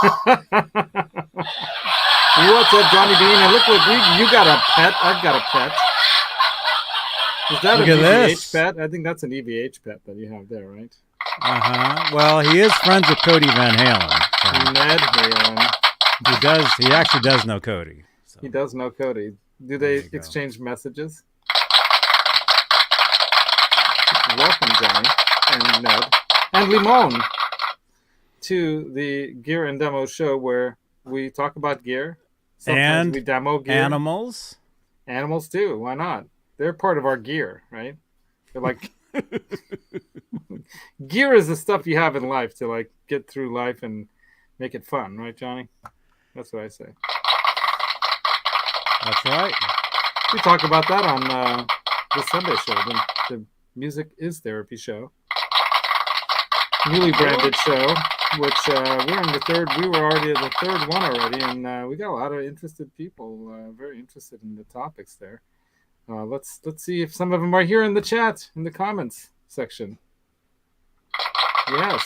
What's up, Johnny Beane? And look what you got a pet. I've got a pet. Is that look an EVH this. pet? I think that's an EVH pet that you have there, right? Well, he is friends with Cody Van Halen. So. Ned Halen. He actually does know Cody. So. He does know Cody. Do they exchange messages? Welcome, Johnny and Ned and Limón to the Gear and Demo show where we talk about gear. Sometimes and we demo gear. Animals. Animals too. Why not? They're part of our gear, right? They're like gear is the stuff you have in life to like get through life and make it fun, right, Johnny? That's what I say. That's right. We talk about that on the Sunday show, the Music is Therapy show, newly branded show, which we're in the third. We were already at the third one already, and we got a lot of interested people, very interested in the topics there. Let's see if some of them are here in the chat, in the comments section. Yes,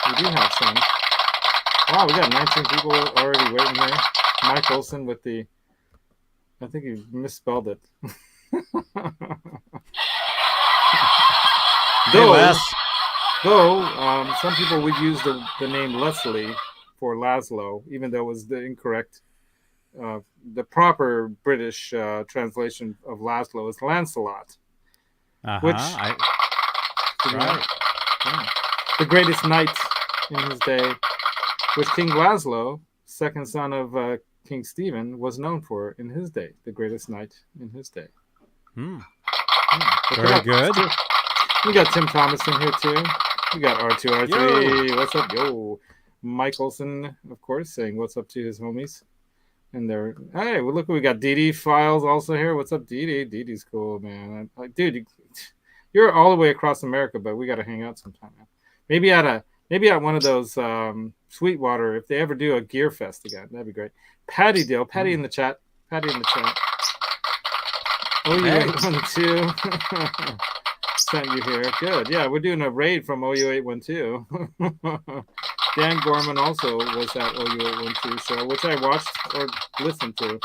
we do have some. Wow, we got 19 people already waiting here. Mike Olson with the, I think he misspelled it. Though some people would use the name Leslie for Laszlo, even though it was the incorrect, the proper British translation of Laszlo is Lancelot, which right. The greatest knight in his day, which King Laszlo, second son of King Stephen, was known for in his day, the greatest knight in his day. Very good. We got Tim Thomas in here too. We got R2R3. Yo. What's up, yo? Mike Olson, of course, saying what's up to his homies. And they're, hey, well, look, we got DD Files also here. What's up, DD? DD's cool, man. Dude, you're all the way across America, but we got to hang out sometime, man. Maybe at one of those Sweetwater, if they ever do a Gear Fest again, that'd be great. Patty Dill, Patty in the chat. Patty in the chat. OU812 sent you here. Good. Yeah, we're doing a raid from OU812. Dan Gorman also was at OU812 show, which I watched or listened to.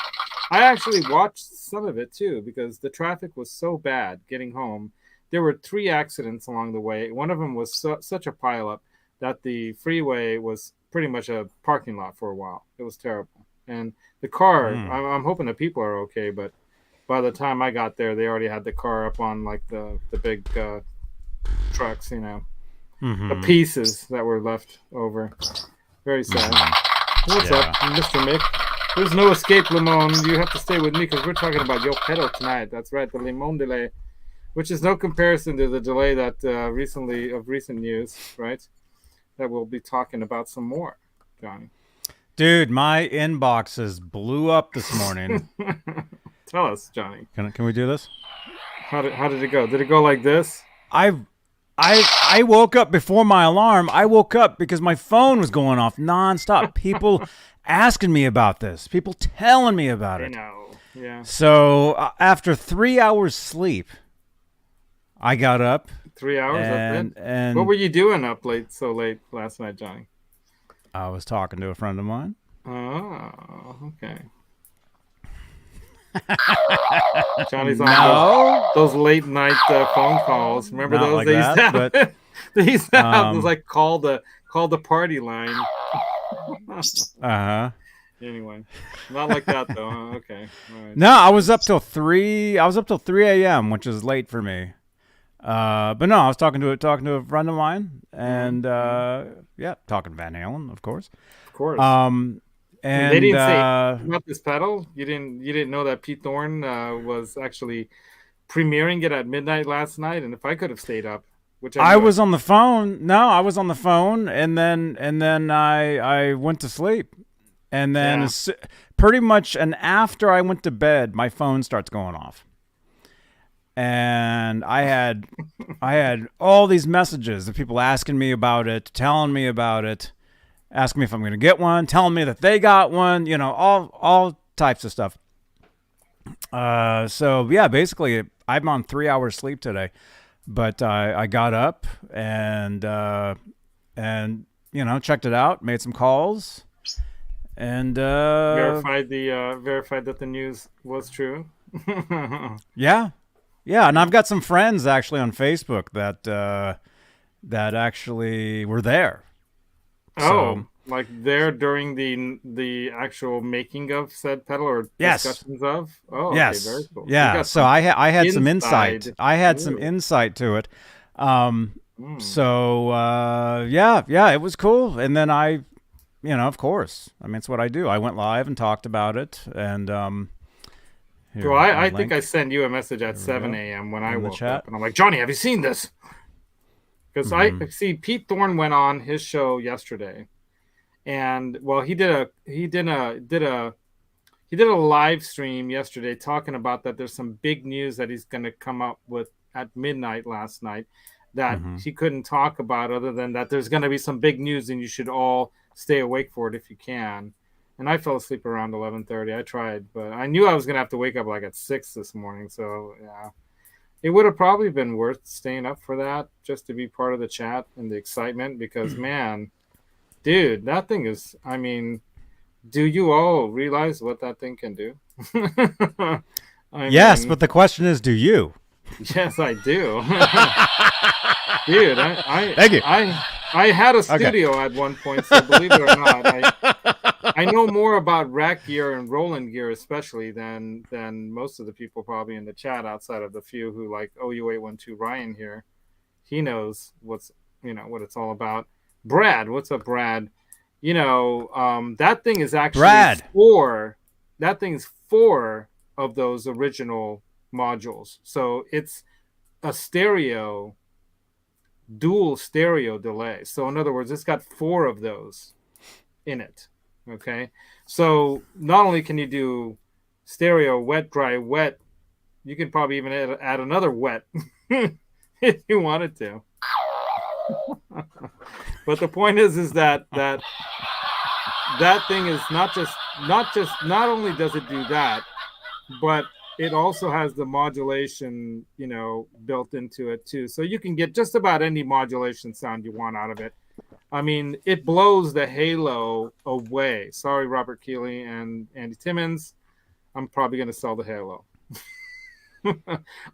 I actually watched some of it too because the traffic was so bad getting home. There were 3 accidents along the way. One of them was such a pileup that the freeway was pretty much a parking lot for a while. It was terrible. And the car, I'm hoping the people are okay, but by the time I got there, they already had the car up on like the big trucks, you know, the pieces that were left over. Very sad. What's up, Mr. Mick? There's no escape, Limón. You have to stay with me because we're talking about Yo Pedo tonight. That's right, the Limón Delay, which is no comparison to the delay that recent news, right? That we'll be talking about some more, Johnny. Dude, my inboxes blew up this morning. Tell us, Johnny. Can we do this? How did it go? Did it go like this? I woke up before my alarm. I woke up because my phone was going off nonstop. People asking me about this. People telling me about it. I know. Yeah. So after 3 hours sleep, I got up. 3 hours and what were you doing up so late last night, Johnny? I was talking to a friend of mine. Oh, okay. Johnny's on those late night phone calls. Remember those? Like they used to have those like call the party line. Anyway, not like that though. Huh? Okay. All right. No, I was up till 3. I was up till 3 a.m., which is late for me. But no, I was talking to a friend of mine, and talking Van Halen, of course. Of course. And they didn't say about this pedal. You didn't know that Pete Thorne was actually premiering it at midnight last night. And if I could have stayed up, which I was on the phone. No, I was on the phone, and then I went to sleep, and then pretty much after I went to bed, my phone starts going off, and I had all these messages of people asking me about it, telling me about it. Asking me if I'm going to get one, telling me that they got one, you know, all types of stuff. So yeah, basically I'm on 3 hours sleep today, but I got up and you know, checked it out, made some calls, And verified that the news was true. yeah, and I've got some friends actually on Facebook that actually were there. Oh, like there during the actual making of said pedal or discussions of? Oh, yes. Okay, very cool. Yeah. So I had some insight. I had some Ooh. insight to it. So yeah, it was cool. And then of course, I mean, it's what I do. I went live and talked about it. And here, well, I think I sent you a message at 7 a.m. when I woke up, and I'm like, Johnny, have you seen this? Because I see Pete Thorne went on his show yesterday, and well, he did a live stream yesterday talking about that there's some big news that he's going to come up with at midnight last night that he couldn't talk about, other than that there's going to be some big news and you should all stay awake for it if you can. And I fell asleep around 11:30. I tried, but I knew I was going to have to wake up like at 6 this morning. So yeah, it would have probably been worth staying up for that just to be part of the chat and the excitement, because man, dude, that thing is, I mean, do you all realize what that thing can do? Yes, but the question is, do you? Yes, I do. Dude, Thank you. I had a studio at one point, so believe it or not, I know more about rack gear and Roland gear especially than most of the people probably in the chat, outside of the few who like OU812 Ryan here. He knows what it's all about. Brad, what's up, Brad? That thing is actually four of those original modules. So it's a dual stereo delay. So in other words, it's got 4 of those in it. Okay. So not only can you do stereo, wet, dry, wet, you can probably even add another wet if you wanted to. But the point is that thing is not only does it do that, but it also has the modulation, built into it too. So you can get just about any modulation sound you want out of it. I mean, it blows the halo away. Sorry, Robert Keeley and Andy Timmons. I'm probably going to sell the halo.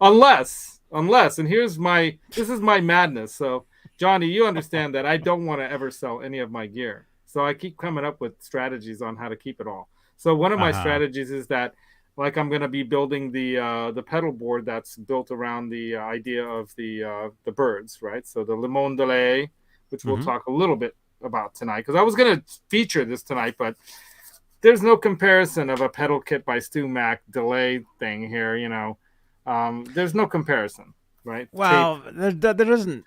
unless, and this is my madness. So Johnny, you understand that I don't want to ever sell any of my gear. So I keep coming up with strategies on how to keep it all. So one of my strategies is that, like, I'm going to be building the pedal board that's built around the idea of the birds, right? So the Limón Delay, which we'll talk a little bit about tonight, because I was going to feature this tonight, but there's no comparison of a pedal kit by StewMac delay thing here, there's no comparison. Right. Well, there doesn't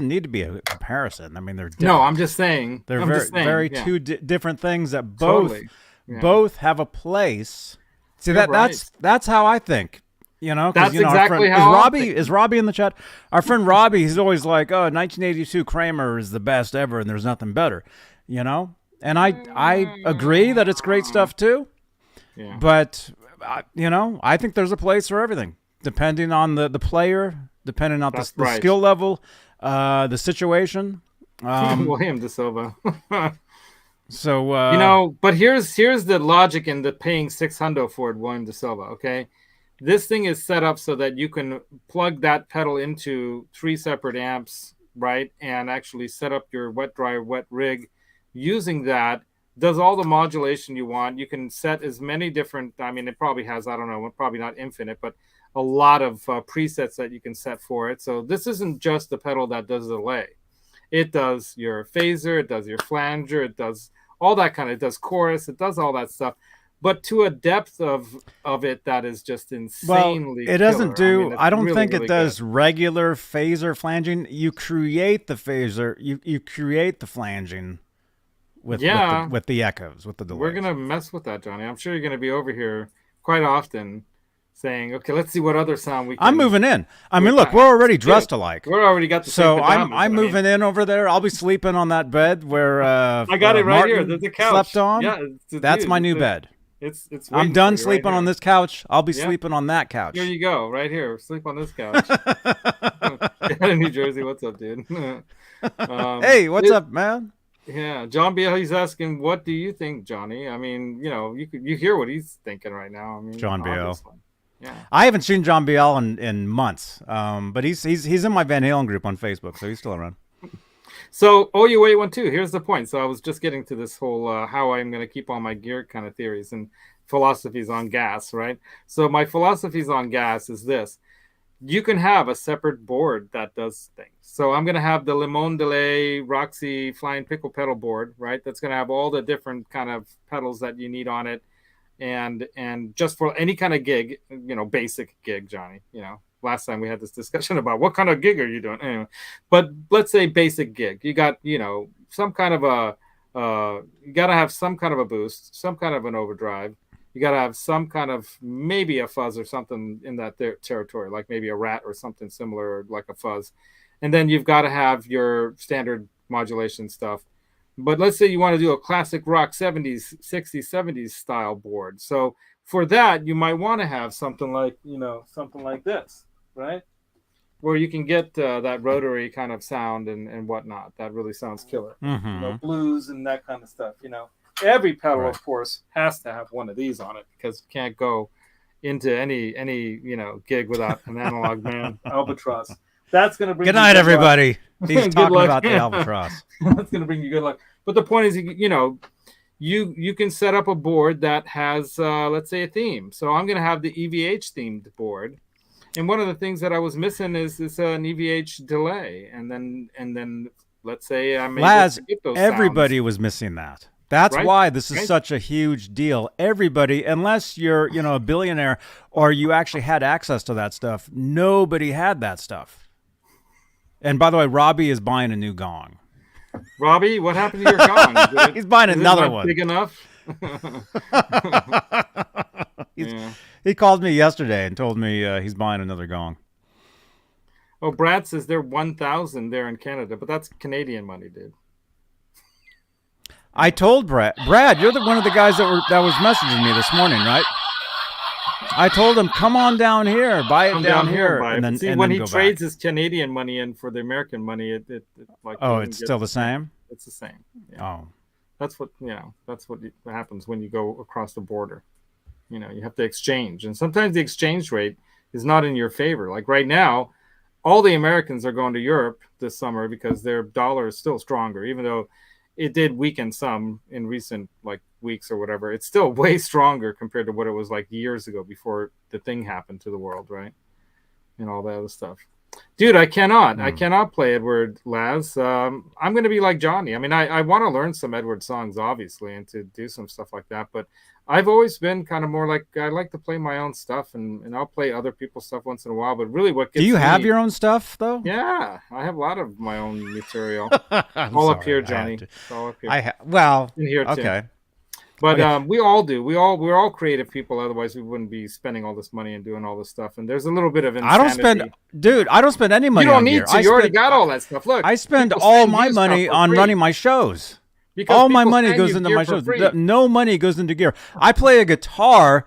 need to be a comparison. I mean, they're different. No, I'm just saying they're very two different things that both have a place. See, that's how I think. That's exactly how is Robbie in the chat? Our friend Robbie, he's always like, "Oh, 1982 Kramer is the best ever, and there's nothing better." And I agree that it's great stuff too. Yeah. But I think there's a place for everything, depending on the player, depending on the skill level, the situation. William De Silva. So but here's the logic in the paying $600 for it, William De Silva. Okay, this thing is set up so that you can plug that pedal into 3 separate amps, right, and actually set up your wet dry wet rig using that. Does all the modulation you want. You can set as many different. I mean, it probably has, I don't know, probably not infinite, but a lot of presets that you can set for it. So this isn't just the pedal that does the delay. It does your phaser, it does your flanger, it does all that kind of, it does chorus, it does all that stuff, but to a depth of it that is just insanely it doesn't killer. I don't think it does regular phaser flanging. You create the phaser, you create the flanging with the echoes, with the delays. We're going to mess with that, Johnny. I'm sure you're going to be over here quite often saying, okay, let's see what other sound we can. I'm moving in. I mean, look, we're already dressed alike. We're already got the same pajamas. I'm moving in over there. I'll be sleeping on that bed where I got it right Martin here. There's a couch. Slept on. Yeah, that's my new bed. It's I'm done sleeping on this couch. I'll be sleeping on that couch. Here you go, right here. Sleep on this couch. In New Jersey, what's up, dude? Hey, what's up, man? Yeah, John B. He's asking, what do you think, Johnny? I mean, you hear what he's thinking right now. I mean, John BL. obviously, yeah. I haven't seen John BL in months, but he's in my Van Halen group on Facebook, so he's still around. So OU812, here's the point. So I was just getting to this whole how I'm going to keep all my gear kind of theories and philosophies on gas, right? So my philosophies on gas is this. You can have a separate board that does things. So I'm going to have the Limón Delay Roxy Flying Pickle pedal board, right? That's going to have all the different kind of pedals that you need on it. And just for any kind of gig, basic gig, Johnny, last time we had this discussion about what kind of gig are you doing? Anyway, but let's say basic gig. You got, some kind of you got to have some kind of a boost, some kind of an overdrive. You got to have some kind of maybe a fuzz or something in that territory, like maybe a rat or something similar, like a fuzz. And then you've got to have your standard modulation stuff. But let's say you want to do a classic rock 70s, 60s, 70s style board. So for that, you might want to have something like, something like this, right? Where you can get that rotary kind of sound and whatnot. That really sounds killer. Mm-hmm. Blues and that kind of stuff, Every pedal, of course, has to have one of these on it because you can't go into any gig without an analog man albatross. That's going to bring good night, everybody. He's talking about the albatross. That's going to bring you good luck. But the point is, you can set up a board that has, let's say, a theme. So I'm going to have the EVH themed board. And one of the things that I was missing is an EVH delay. And then let's say I'm able to get those everybody sounds. Was missing that. That's right? why this is such a huge deal. Everybody, unless you're, a billionaire or you actually had access to that stuff, nobody had that stuff. And by the way, Robbie is buying a new gong. Robbie, what happened to your gong? He's buying another one. Big enough? He called me yesterday and told me he's buying another gong. Oh, Brad says they're 1,000 there in Canada, but that's Canadian money, dude. I told Brad, you're one of the guys that was messaging me this morning, right? I told him, come on down here, buy it down here. And then, see, when he trades his Canadian money in for the American money, it like. Oh, it's still the same? It's the same. Yeah. Oh. That's what happens when you go across the border. You have to exchange. And sometimes the exchange rate is not in your favor. Like right now, all the Americans are going to Europe this summer because their dollar is still stronger, even though it did weaken some in recent weeks or whatever. It's still way stronger compared to what it was like years ago before the thing happened to the world, right? And all that other stuff. Dude, I cannot play Edward Laz. I'm going to be like Johnny. I mean, I want to learn some Edward songs, obviously, and to do some stuff like that. But I've always been kind of more like, I like to play my own stuff, and I'll play other people's stuff once in a while. But really what gets Do you have your own stuff, though? Yeah, I have a lot of my own material. Up here, Johnny. It's all up here. In here, okay. Too. But we all do. We're all creative people. Otherwise, we wouldn't be spending all this money and doing all this stuff. And there's a little bit of insanity. I don't spend any money. You don't need to. You already got all that stuff. Look, I spend all my money on running my shows. Because all my money goes into my shows. No money goes into gear. I play a guitar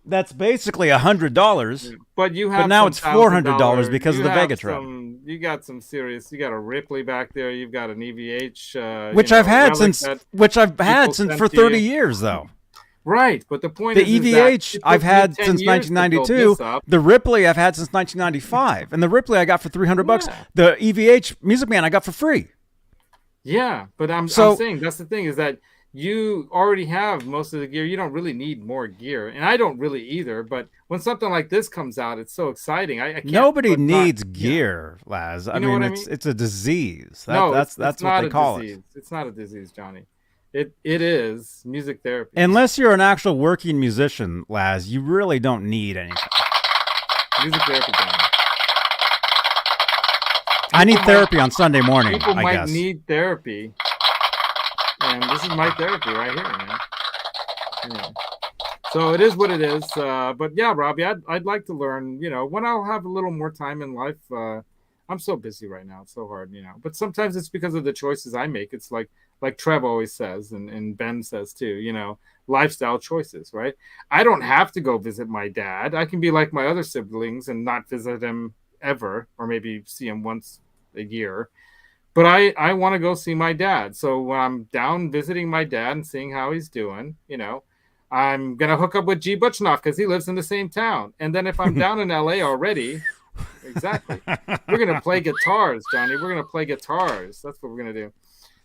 that's basically $100. But now it's $400 because of the Vegatron. You got some serious. You got a Ripley back there. You've got an EVH, which I've had since for 30 years, though. Right, but the point is EVH I've had since 1992. The Ripley I've had since 1995, and the Ripley I got for $300. The EVH Music Man I got for free. Yeah, but I'm saying that's the thing is that you already have most of the gear. You don't really need more gear, and I don't really either. But when something like this comes out, it's so exciting. I can't. Nobody needs gear, Laz. I mean, it's a disease. That's what they call it. It's not a disease, Johnny. It is music therapy. Unless you're an actual working musician, Laz, you really don't need anything. Music therapy, Johnny. I need therapy on Sunday morning. People I might guess. need therapy, and this is my therapy right here, man. Yeah. So it is what it is. But yeah, Robbie, I'd like to learn. When I'll have a little more time in life. I'm so busy right now; it's so hard, But sometimes it's because of the choices I make. It's like Trev always says, and Ben says too. Lifestyle choices, right? I don't have to go visit my dad. I can be like my other siblings and not visit him ever, or maybe see him once a year. But I want to go see my dad. So when I'm down visiting my dad and seeing how he's doing, I'm going to hook up with G. Butchnoff because he lives in the same town. And then if I'm down in LA already, exactly, we're going to play guitars, Johnny. We're going to play guitars. That's what we're going to do.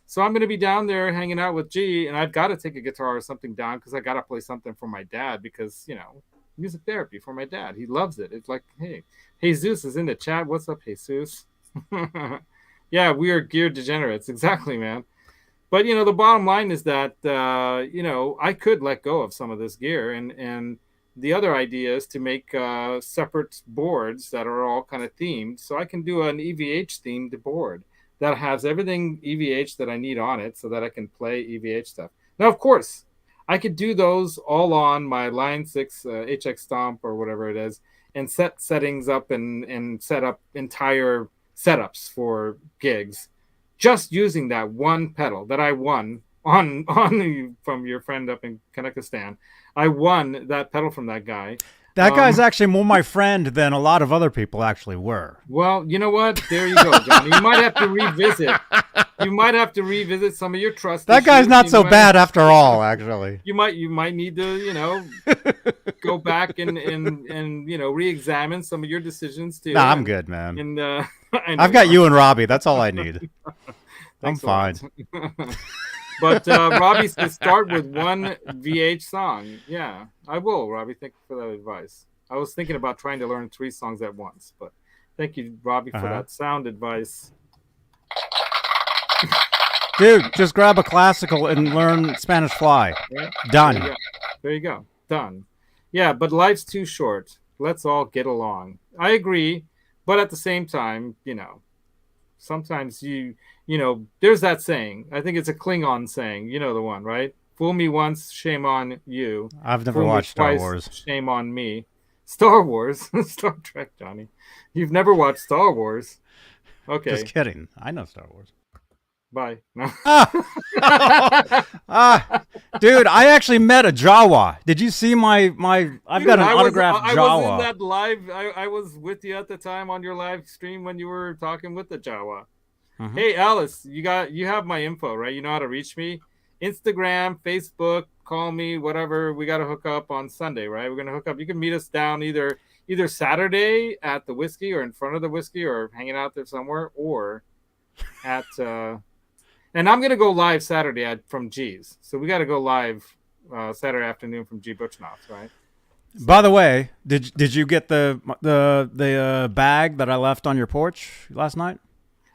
So I'm going to be down there hanging out with G, and I've got to take a guitar or something down because I got to play something for my dad because, music therapy for my dad. He loves it. It's like, hey, Jesus is in the chat. What's up, Jesus? Yeah, we are gear degenerates. Exactly, man. But, the bottom line is that, I could let go of some of this gear. And the other idea is to make separate boards that are all kind of themed. So I can do an EVH themed board that has everything EVH that I need on it so that I can play EVH stuff. Now, of course, I could do those all on my Line 6 HX Stomp or whatever it is and set settings up and set up entire setups for gigs just using that one pedal that I won on from your friend up in Kazakhstan. I won that pedal from that guy. That guy's actually more my friend than a lot of other people actually were. Well, you know what? There you go, Johnny. You might have to revisit. You might have to revisit some of your trust. That guy's not so bad after all, actually. You might need to, go back and re-examine some of your decisions too. Nah, I'm good, man. And I've got you and Robbie. That's all I need. I'm fine. But Robbie says start with one VH song. Yeah, I will, Robbie. Thank you for that advice. I was thinking about trying to learn 3 songs at once, but thank you, Robbie, for that sound advice. Dude, just grab a classical and learn Spanish Fly. Yeah. Done. There you go. Done. Yeah, but life's too short. Let's all get along. I agree, but at the same time, sometimes there's that saying. I think it's a Klingon saying. You know the one, right? Fool me once, shame on you. I've never watched Star Wars. Shame on me. Star Wars? Star Trek, Johnny. You've never watched Star Wars. Okay. Just kidding. I know Star Wars. Bye. No. Dude, I actually met a Jawa. Did you see my I've got an autographed Jawa. I was in that live. I was with you at the time on your live stream when you were talking with the Jawa. Mm-hmm. Hey, Alice, you have my info, right? You know how to reach me. Instagram, Facebook, call me, whatever. We got to hook up on Sunday, right? We're going to hook up. You can meet us down either Saturday at the Whiskey or in front of the Whiskey or hanging out there somewhere or at... and I'm going to go live Saturday from G's. So we got to go live Saturday afternoon from G. Butchnoff, right? So, by the way, did you get the bag that I left on your porch last night?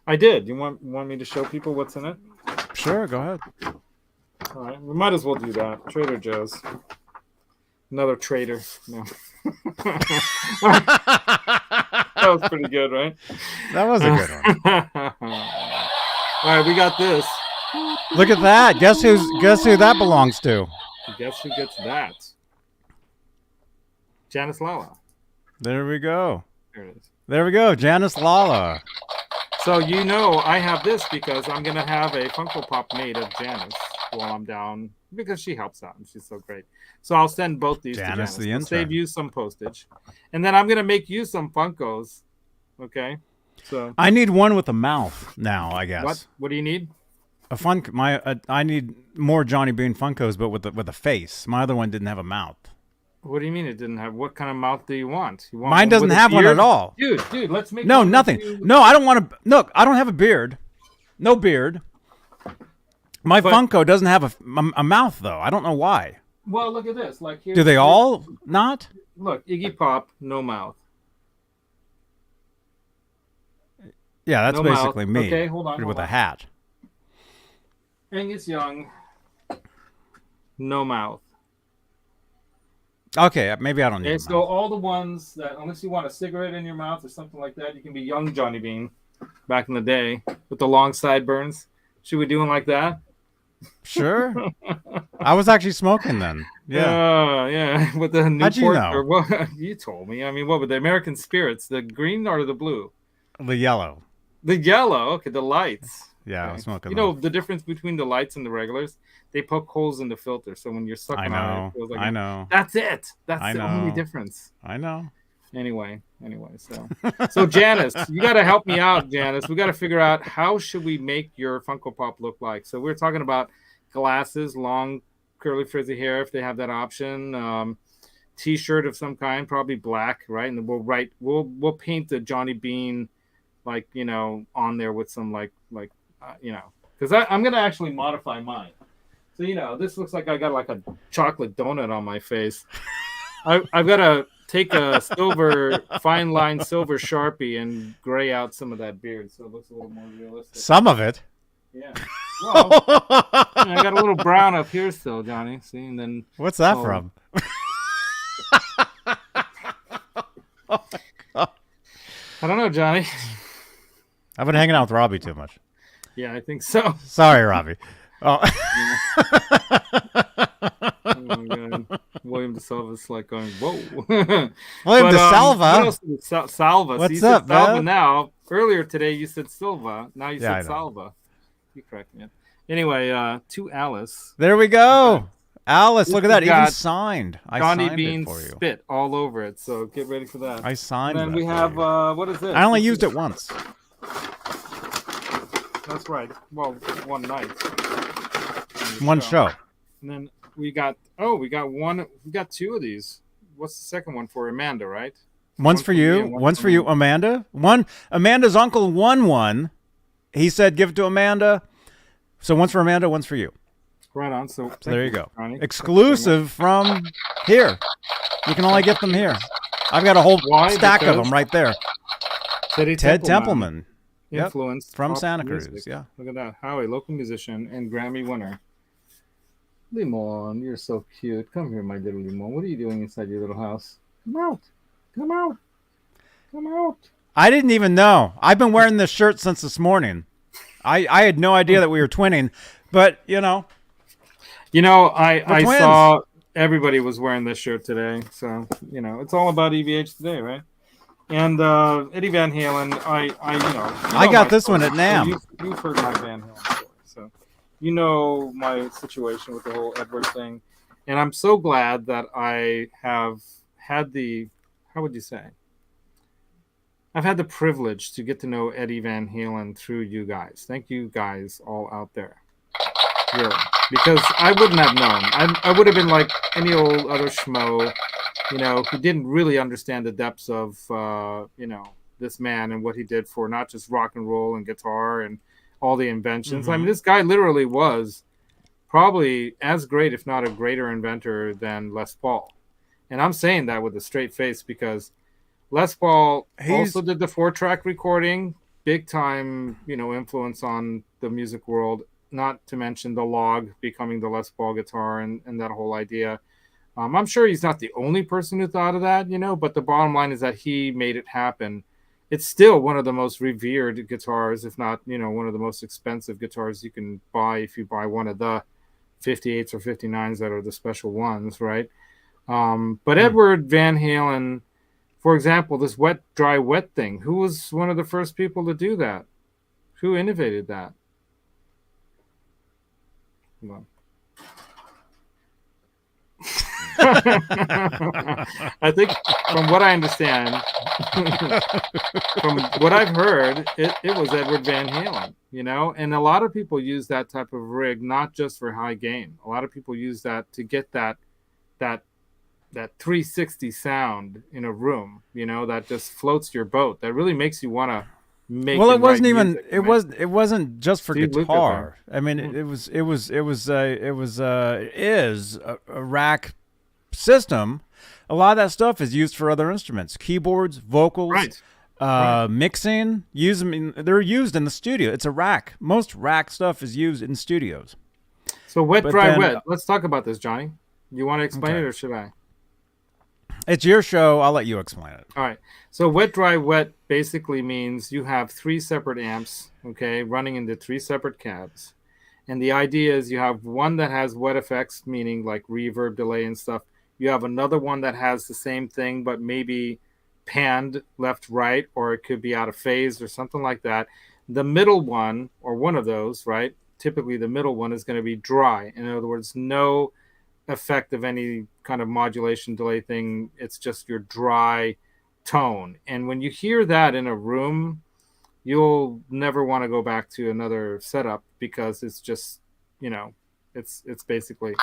I did. You want me to show people what's in it? Sure, go ahead. All right, we might as well do that. Trader Joe's. Another trader. No. That was pretty good, right? That was a good one. All right, we got this. Look at that. Guess who that belongs to? Guess who gets that? Janice Lala. There we go. There it is. There we go. Janice Lala. So I have this because I'm going to have a Funko Pop made of Janice while I'm down because she helps out and she's so great. So I'll send both these to Janice. The intern. Save you some postage. And then I'm going to make you some Funkos. Okay? So I need one with a mouth now, I guess. What do you need? I need more Johnny Bean Funkos, but with a face. My other one didn't have a mouth. What do you mean it didn't have? What kind of mouth do you want? Mine doesn't have one at all. Dude, let's make nothing. No, I don't want to. No, I don't have a beard. No beard. My Funko doesn't have a mouth though. I don't know why. Well, look at this. Like here. Do they all not? Look, Iggy Pop, no mouth. Yeah, that's basically me. Okay, hold on. With a hat. Angus Young, no mouth. Okay, maybe I don't need. Okay, so all the ones that, unless you want a cigarette in your mouth or something like that, you can be young Johnny Bean, back in the day with the long sideburns. Should we do one like that? Sure. I was actually smoking then. Yeah. Yeah. With the Newport. How'd you know? Or what? You told me. I mean, what with the American Spirits? The green or the blue? The yellow. The yellow. Okay, the lights. Yeah, okay. I was smoking. You know the difference between the lights and the regulars? They poke holes in the filter, so when you're sucking on it, it feels like I know. That's it. That's the only difference. I know. Anyway, so Janice, you got to help me out, Janice. We got to figure out how should we make your Funko Pop look like. So we're talking about glasses, long curly frizzy hair if they have that option. T-shirt of some kind, probably black, right? And then we'll paint the Johnny Bean, like, you know, on there with some you know, because I'm gonna actually modify mine. So, you know, this looks like I got like a chocolate donut on my face. I've got to take a fine line silver Sharpie and gray out some of that beard so it looks a little more realistic. Some of it. Yeah. Well, I got a little brown up here still, Johnny. See, and then what's that from? Oh my God. I don't know, Johnny. I've been hanging out with Robbie too much. Yeah, I think so. Sorry, Robbie. Oh. Oh my God. William DeSalva's like going, whoa. William DeSalva? Salva. What's so up, Salva man? now. Earlier today you said Silva. Now you Yeah, said Salva. You correct me. Anyway, to Alice. There we go. Alice, look at that. got Even signed. I Johnny signed Bean it for you. spit all over it. So get ready for that. I signed it. And then we have, what is this? I only used it once. That's right. Well, one night. One show. And then we got two of these. What's the second one for? Amanda, right? One's for you. One's for you, Amanda. Amanda's uncle won one. He said give it to Amanda. So one's for Amanda, one's for you. Right on. So there you go. Ronnie. Exclusive from here. You can only get them here. I've got a whole stack of them right there. Ted Templeman. Influenced from Santa Cruz. Music. Yeah. Look at that. Howie, local musician and Grammy winner. Limón, you're so cute. Come here, my little Limón. What are you doing inside your little house? Come out. Come out. Come out. I didn't even know. I've been wearing this shirt since this morning. I had no idea that we were twinning, but you know. I saw everybody was wearing this shirt today, so you know it's all about EVH today, right? And Eddie Van Halen, I got this one at NAMM. So you've heard my Van Halen story, so you know my situation with the whole Edward thing, and I'm so glad that I have had how would you say? I've had the privilege to get to know Eddie Van Halen through you guys. Thank you guys all out there. Really. Because I wouldn't have known. I would have been like any old other schmo, who didn't really understand the depths of, this man and what he did for not just rock and roll and guitar and all the inventions. Mm-hmm. I mean, this guy literally was probably as great, if not a greater inventor than Les Paul. And I'm saying that with a straight face because Les Paul also did the 4-track recording, big time, influence on the music world. Not to mention the log becoming the Les Paul guitar and that whole idea. I'm sure he's not the only person who thought of that, but the bottom line is that he made it happen. It's still one of the most revered guitars, if not, one of the most expensive guitars you can buy if you buy one of the 58s or 59s that are the special ones, right? But Edward Van Halen, for example, this wet, dry, wet thing, who was one of the first people to do that? Who innovated that? Come on. I think from what I understand, from what I've heard, it was Edward Van Halen, and a lot of people use that type of rig, not just for high gain. A lot of people use that to get that 360 sound in a room, that just floats your boat. That really makes you want to make. Well, it wasn't even. Music, it right? was. It wasn't just for Steve guitar. I mean, it is a rack system. A lot of that stuff is used for other instruments, keyboards, vocals, mixing. They're used in the studio. It's a rack. Most rack stuff is used in studios. So wet, dry, wet. Let's talk about this, Johnny. You want to explain it or should I? It's your show. I'll let you explain it. All right. So wet, dry, wet basically means you have 3 separate amps, running into 3 separate cabs. And the idea is you have one that has wet effects, meaning like reverb, delay, and stuff. You have another one that has the same thing, but maybe panned left, right, or it could be out of phase or something like that. The middle one, or one of those, right? Typically the middle one is going to be dry. In other words, no effect of any kind of modulation delay thing. It's just your dry tone. And when you hear that in a room, you'll never want to go back to another setup, because it's just, it's basically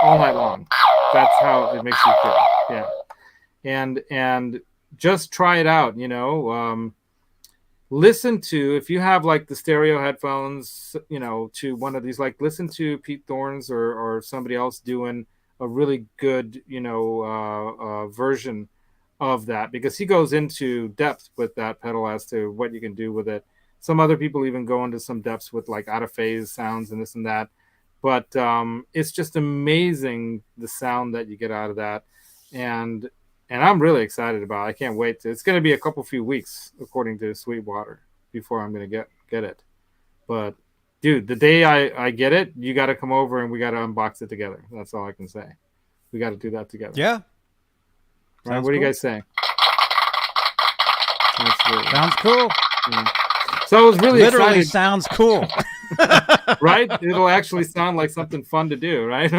all night long. That's how it makes you feel. Yeah. And just try it out, listen to, if you have like the stereo headphones, to one of these, like listen to Pete Thorne's or somebody else doing a really good, version of that, because he goes into depth with that pedal as to what you can do with it. Some other people even go into some depths with like out of phase sounds and this and that. But it's just amazing the sound that you get out of that. And I'm really excited about it. I can't wait it's going to be a few weeks, according to Sweetwater, before I'm going to get it. But dude, the day I get it, you got to come over and we got to unbox it together. That's all I can say. We got to do that together. Yeah. Right? What do you guys say? Sounds cool. Yeah. So I was really literally excited. Sounds cool. Right? It'll actually sound like something fun to do, right?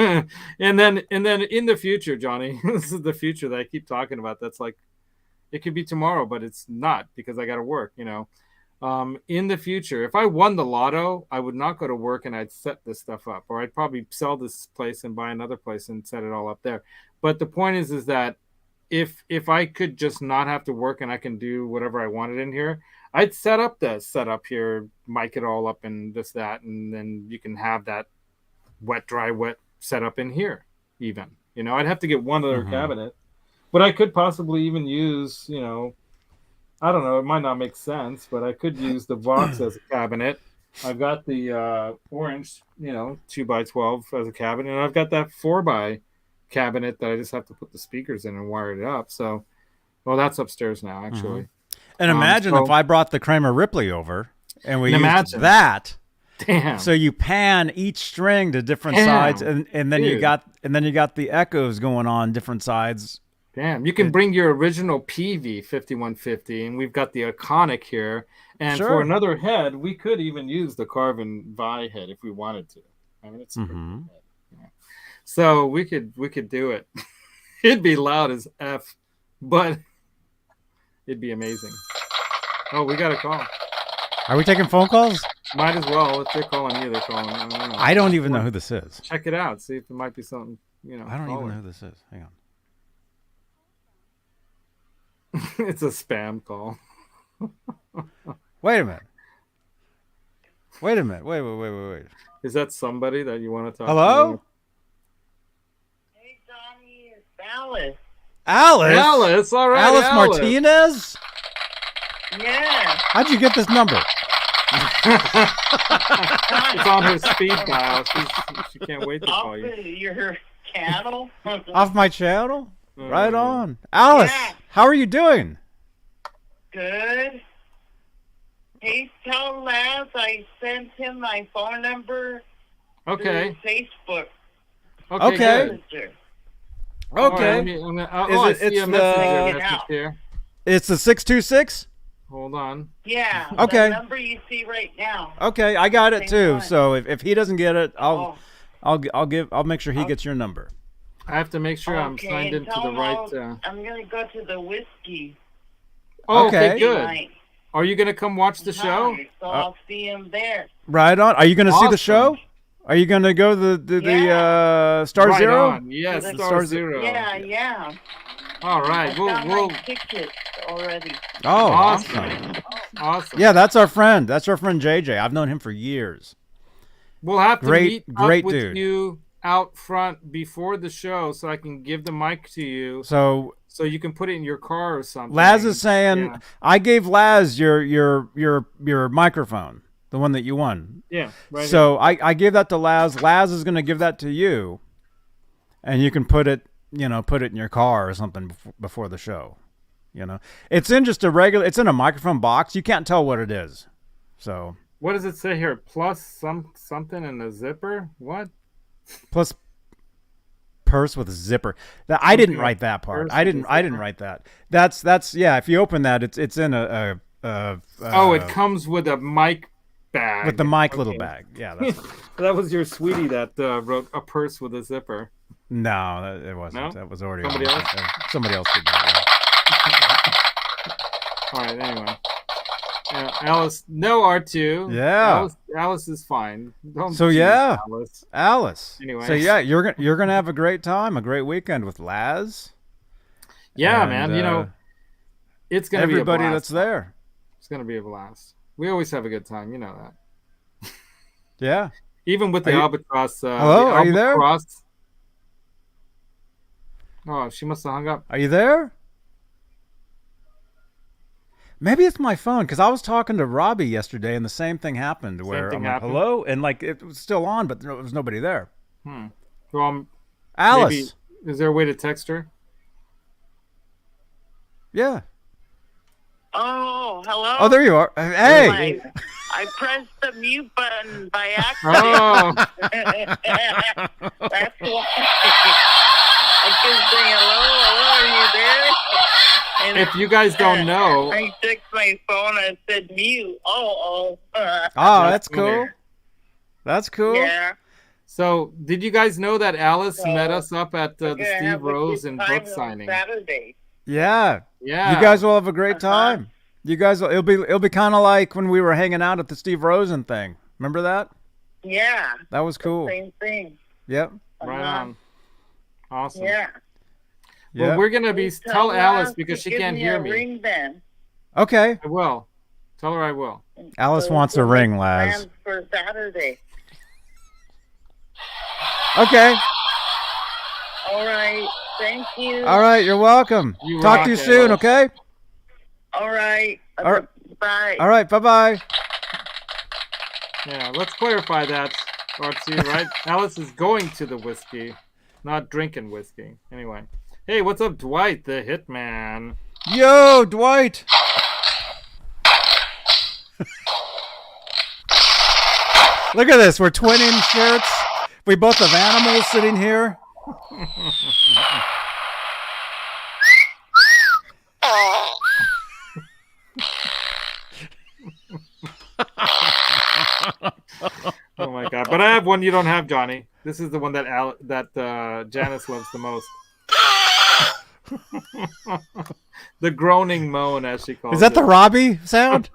and then in the future, Johnny, this is the future that I keep talking about. That's like, it could be tomorrow, but it's not, because I got to work, in the future, if I won the lotto, I would not go to work and I'd set this stuff up, or I'd probably sell this place and buy another place and set it all up there. But the point is that if I could just not have to work and I can do whatever I wanted in here, I'd set up the setup here, mic it all up and this, that, and then you can have that wet, dry, wet setup in here even. I'd have to get one other cabinet, but I could possibly even use, I don't know, it might not make sense, but I could use the box as a cabinet. I've got the orange, 2x12 as a cabinet, and I've got that 4x cabinet that I just have to put the speakers in and wire it up. So, well, that's upstairs now, actually. And imagine if I brought the Kramer Ripley over and we used that. Damn. So you pan each string to different sides, and then you got the echoes going on different sides. Damn, you can bring your original PV 5150, and we've got the Iconic here. And for another head, we could even use the Carvin Vi head if we wanted to. I mean, it's a pretty good head. Yeah. So we could do it. It'd be loud as F, but it'd be amazing. Oh, we got a call. Are we taking phone calls? Might as well. If they're calling you, they're calling. I don't even know who this is. Check it out. See if it might be something, I don't even know who this is. Hang on. It's a spam call. Wait a minute. Wait. Is that somebody that you want to talk to? Hello? Hey, Johnny, it's Alice. Alice, all right. Alice Martinez? Yeah. How'd you get this number? It's on her speed dial. She can't wait to call you. Off your channel? Off my channel? Right on. Alice, how are you doing? Good. Hey, tell Laz I sent him my phone number Okay. through Facebook. Okay. Good. Okay. It's the 626? Hold on. Yeah. Okay. The number you see right now. Okay, I got it too. One. So if he doesn't get it, I'll make sure he gets your number. I have to make sure I'm signed into the right. I'm gonna go to the whiskey. Oh, okay, Okay. good. Tonight. Are you gonna come watch the show? So I'll see him there. Right on. Are you going to see the Awesome. show? Are you going to go the Star Right Zero? on. Yes, The Star Zero. Yeah. All right, I found my ticket already. Oh, awesome. Awesome. Yeah, that's our friend. That's our friend JJ. I've known him for years. We'll have to meet great up with dude. you out front before the show, so I can give the mic to you, So you can put it in your car or something. Laz is saying I gave Laz your microphone, the one that you won. Yeah. Right. So I gave that to Laz. Laz is going to give that to you, and you can put it in your car or something before the show. It's in just it's in a microphone box. You can't tell what it is. So what does it say here? Plus something in the zipper? What? Plus purse with a zipper. That I didn't write that part. I didn't write that. That's yeah. If you open that, it's in a it comes with a mic bag. With the mic little bag. Yeah. That's that was your sweetie that wrote a purse with a zipper. No, it wasn't. No? That was already Somebody on. else? Somebody else did that. All right. Anyway, Alice, no R2. Yeah. Alice is fine. Don't So tease yeah, Alice. Anyway. Anyway. So yeah, you're gonna have a great time, a great weekend with Laz. Yeah, and, man. You know, it's gonna everybody be a blast. that's there. It's gonna be a blast. We always have a good time. You know that. Yeah. Even with the albatross. Hello, the are you there? Oh, she must have hung up. Are you there? Maybe it's my phone, because I was talking to Robbie yesterday and the same thing happened where I'm like, hello? And like it was still on, but there was nobody there. Well, Alice. maybe, is there a way to text her? Yeah. Oh, hello. Oh, there you are. Hey. I pressed the mute button by accident. Oh. That's why. I can say hello, are you there? And if you guys don't know, I took my phone and said mute. Oh, that's cool. That's cool. Yeah. So, did you guys know that Alice met us up at the Steve Rose and book signing? Saturday. Yeah. Yeah. You guys will have a great time. You guys will, it'll be kind of like when we were hanging out at the Steve Rosen thing. Remember that? Yeah. That was cool. Same thing. Yep. Right on. Awesome. Yeah. Well, we're gonna tell Alice because she can't hear me. Ring then. Okay. I will. Tell her I will. Alice wants a ring, Laz. For Saturday. Okay. All right. Thank you. All right. You're welcome. Talk to you soon. Okay. All right. All right. Bye. All right. Bye-bye. Yeah. Let's clarify that, RT. Right? Alice is going to the whiskey, not drinking whiskey. Anyway. Hey, what's up, Dwight, the hitman? Yo, Dwight. Look at this. We're twinning shirts. We both have animals sitting here. Oh my god! But I have one you don't have, Johnny. This is the one that Janice loves the most. The groaning moan, as she calls it. Is that the Robbie sound?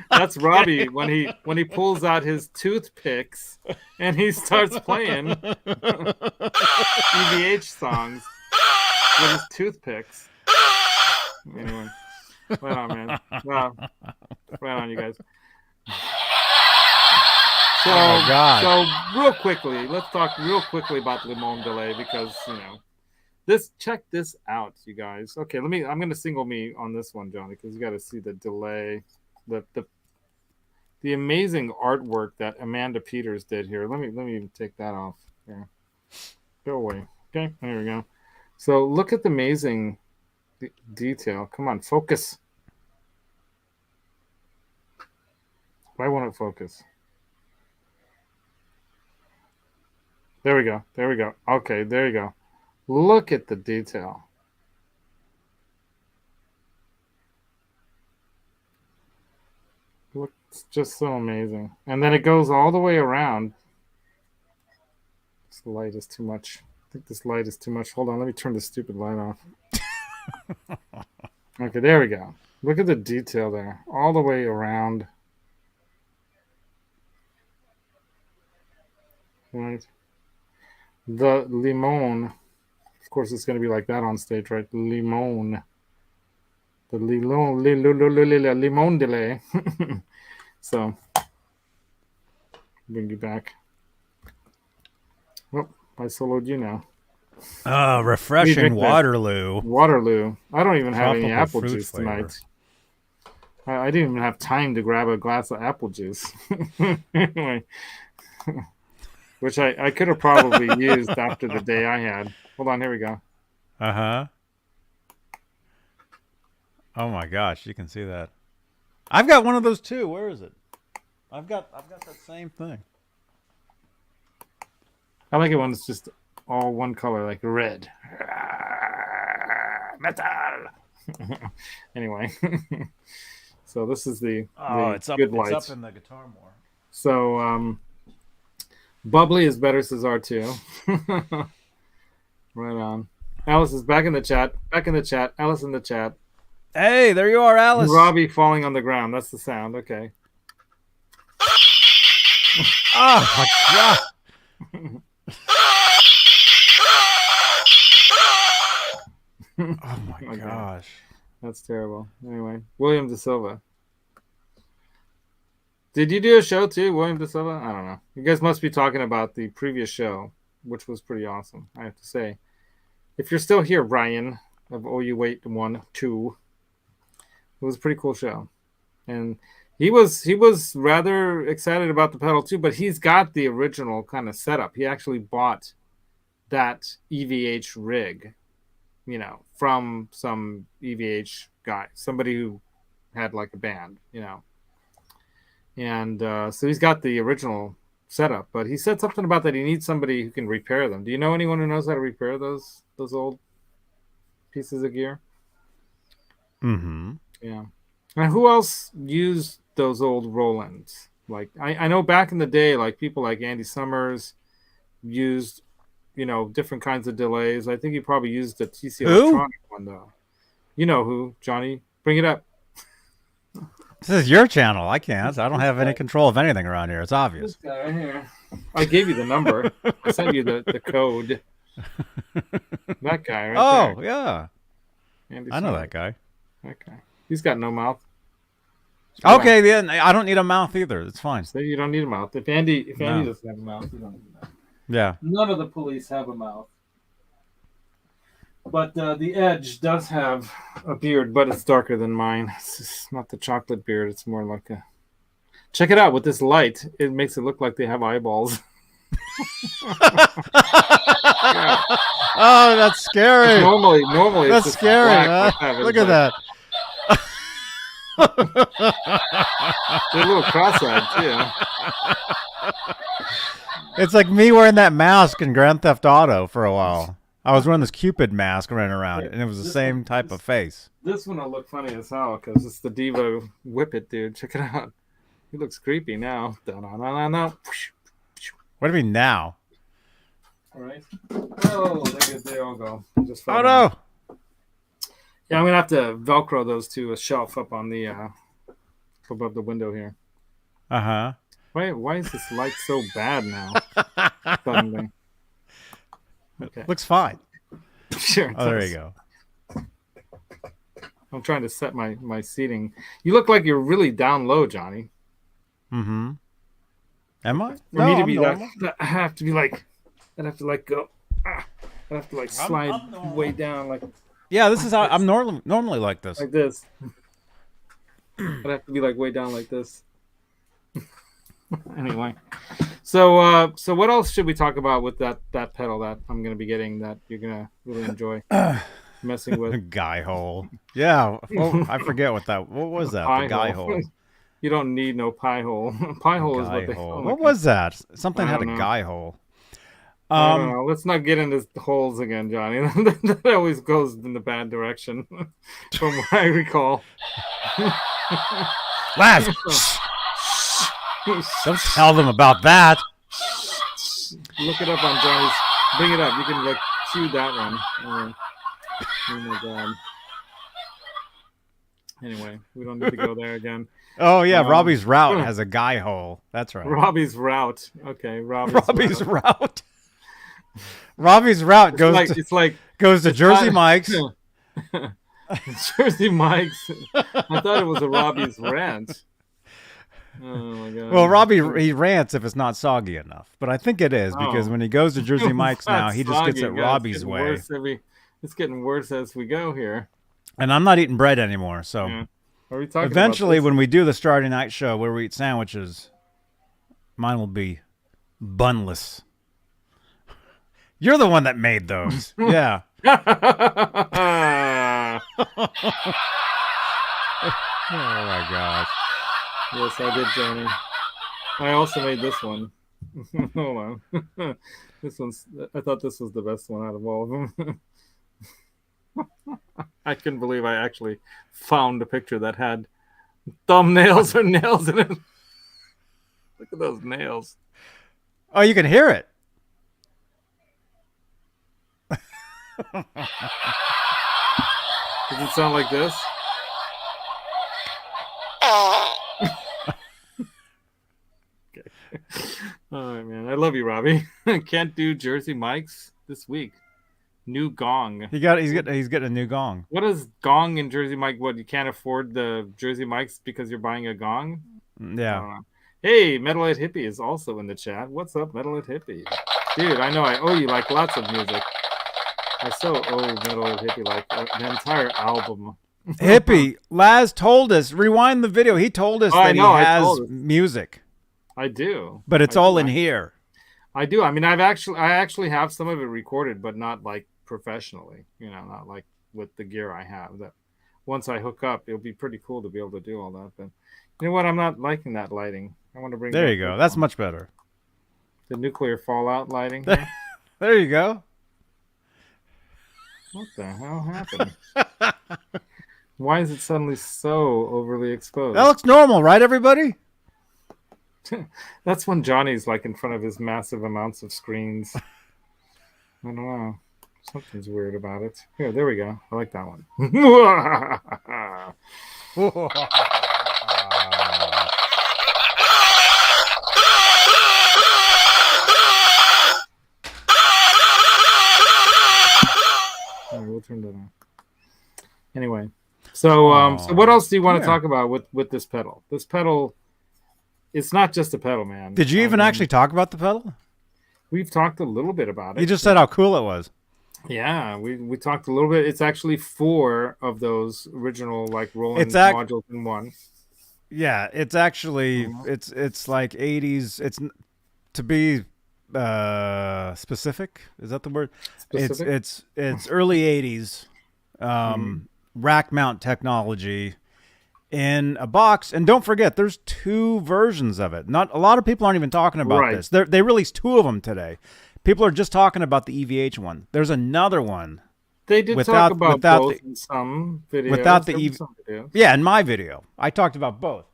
That's Robbie when he pulls out his toothpicks and he starts playing EVH songs with his toothpicks. Anyway, right on, man. Well, right on, you guys. So real quickly, let's talk real quickly about Limón Delay because check this out, you guys. Okay, I'm gonna single me on this one, Johnny, because you got to see the delay, the amazing artwork that Amanda Peters did here. Let me even take that off. Here. Go away. Okay, there we go. So look at the amazing detail. Come on, focus. Why won't it focus? There we go. There we go. Okay, there you go. Look at the detail. It's just so amazing. And then it goes all the way around. This light is too much. I think this light is too much. Hold on, let me turn this stupid light off. Okay, there we go. Look at the detail there. All the way around. Right. The limon. Of course, it's going to be like that on stage, right? Limon. The limon delay. So, bring you back. Oh, I soloed you now. Refreshing Waterloo. Waterloo. I don't even have any Tropical apple fruit juice flavor. tonight. I didn't even have time to grab a glass of apple juice. Anyway. Which I could have probably used after the day I had. Hold on, here we go. Uh-huh. Oh my gosh, you can see that. I've got one of those too. Where is it? I've got that same thing. I like it when it's just all one color, like red. Metal. Anyway. So this is the it's up, good light. It's up in the guitar more. So bubbly is better, says R2. Right on. Alice is back in the chat. Back in the chat. Alice in the chat. Hey, there you are, Alice. Robbie falling on the ground. That's the sound. Okay. Oh my god. Oh my gosh. That's terrible. Anyway, William De Silva. Did you do a show too, William De Silva? I don't know. You guys must be talking about the previous show, which was pretty awesome, I have to say. If you're still here, Ryan, of OU8 1 2, it was a pretty cool show. And he was rather excited about the pedal too, but he's got the original kind of setup. He actually bought that EVH rig, you know, from some EVH guy, somebody who had like a band, you know. And so he's got the original setup, but he said something about that he needs somebody who can repair them. Do you know anyone who knows how to repair those old pieces of gear? Mm-hmm. Yeah. And who else used those old Rolands? Like I know back in the day, like people like Andy Summers used, you know, different kinds of delays. I think he probably used the TC Electronic one though. You know who, Johnny? Bring it up. This is your channel. I can't. I don't have any control of anything around here. It's obvious. This guy right here. I gave you the number. I sent you the code. That guy right there. Yeah. Andy I know Summers. that guy. Okay. He's got no mouth. Okay, then I don't need a mouth either. It's fine. So you don't need a mouth. If Andy doesn't have a mouth, you don't need a mouth. Yeah. None of the police have a mouth. But the Edge does have a beard, but it's darker than mine. It's just not the chocolate beard. It's more like a... Check it out. With this light, it makes it look like they have eyeballs. Yeah. Oh, that's scary. Normally that's it's just scary. black, Huh? Look at that. They're a little cross-eyed, too. It's like me wearing that mask in Grand Theft Auto for a while. I was wearing this Cupid mask running around, and it was the same type of face. This one will look funny as hell because it's the Devo Whippet dude. Check it out. He looks creepy now. What do you mean now? All right. Oh, they all go. Just oh no! Yeah, I'm gonna have to Velcro those to a shelf up on the above the window here. Uh-huh. Why is this light so bad now? Suddenly. Okay. Looks fine. Sure. Oh, there you go. I'm trying to set my seating. You look like you're really down low, Johnny. Mm-hmm. Am I? For me to be that, I have to be like, I'd have to like go. I have to like slide way down like. Yeah, this is how I'm normally like this. Like this. I'd have to be like way down like this. Anyway, so what else should we talk about with that pedal that I'm gonna be getting that you're gonna really enjoy messing with? Guy hole. Yeah. Oh, I forget what was that? The guy hole. You don't need no pie hole. Pie hole is what they call it. What was that? Something had a guy hole. I don't know. Let's not get into holes again, Johnny. That always goes in the bad direction, from what I recall. Laz, don't tell them about that. Look it up on Johnny's. Bring it up. You can like cue that one. Oh my god. Anyway, we don't need to go there again. Oh yeah, Robbie's route has a guy hole. That's right. Robbie's route. Okay, Robbie's route. Robbie's route goes to Jersey Mike's. Jersey Mike's. I thought it was a Robbie's rant. Oh my god. Well, Robbie he rants if it's not soggy enough, but I think it is because when he goes to Jersey Mike's now, he just gets it Robbie's way. It's getting worse as we go here. And I'm not eating bread anymore, so Are we talking eventually about when we do the Saturday night show where we eat sandwiches, mine will be bunless. You're the one that made those. Yeah. Oh my gosh. Yes, I did, Johnny. I also made this one. Hold on. I thought this was the best one out of all of them. I couldn't believe I actually found a picture that had thumbnails or nails in it. Look at those nails. Oh, you can hear it. Does it sound like this? Okay. All right, man. I love you, Robbie. Can't do Jersey mics this week. New gong. He's getting a new gong. What is gong and Jersey mic? What, you can't afford the Jersey mics because you're buying a gong? Yeah. Hey, Metalhead Hippie is also in the chat. What's up, Metalhead Hippie? Dude, I know I owe you like lots of music. I so owe Metalhead Hippie like an entire album. Hippie, Laz told us, rewind the video. He told us that he has music. I do. But it's all in here. I do. I mean, I actually have some of it recorded, but not like professionally, not like with the gear I have. That once I hook up, it'll be pretty cool to be able to do all that. But you know what? I'm not liking that lighting. I want to bring. There you go. That's much better. The nuclear fallout lighting. There you go. What the hell happened? Why is it suddenly so overly exposed? That looks normal, right, everybody? That's when Johnny's like in front of his massive amounts of screens. I don't know. Something's weird about it. Here, there we go. I like that one. All right, we'll turn that on. Anyway, so what else do you want to talk about with this pedal? This pedal, it's not just a pedal, man. Did you even actually talk about the pedal? We've talked a little bit about it. You just said how cool it was. Yeah, we talked a little bit. It's actually 4 of those original like Roland modules in one. Yeah, it's actually it's like 80s. It's to be specific. Is that the word? Specific? It's early 80s. Rack mount technology in a box, and don't forget there's 2 versions of it. Not a lot of people aren't even talking about this. They released 2 of them today. People are just talking about the EVH one. There's another one. They did talk about both in some videos. Without the videos. Yeah, in my video I talked about both.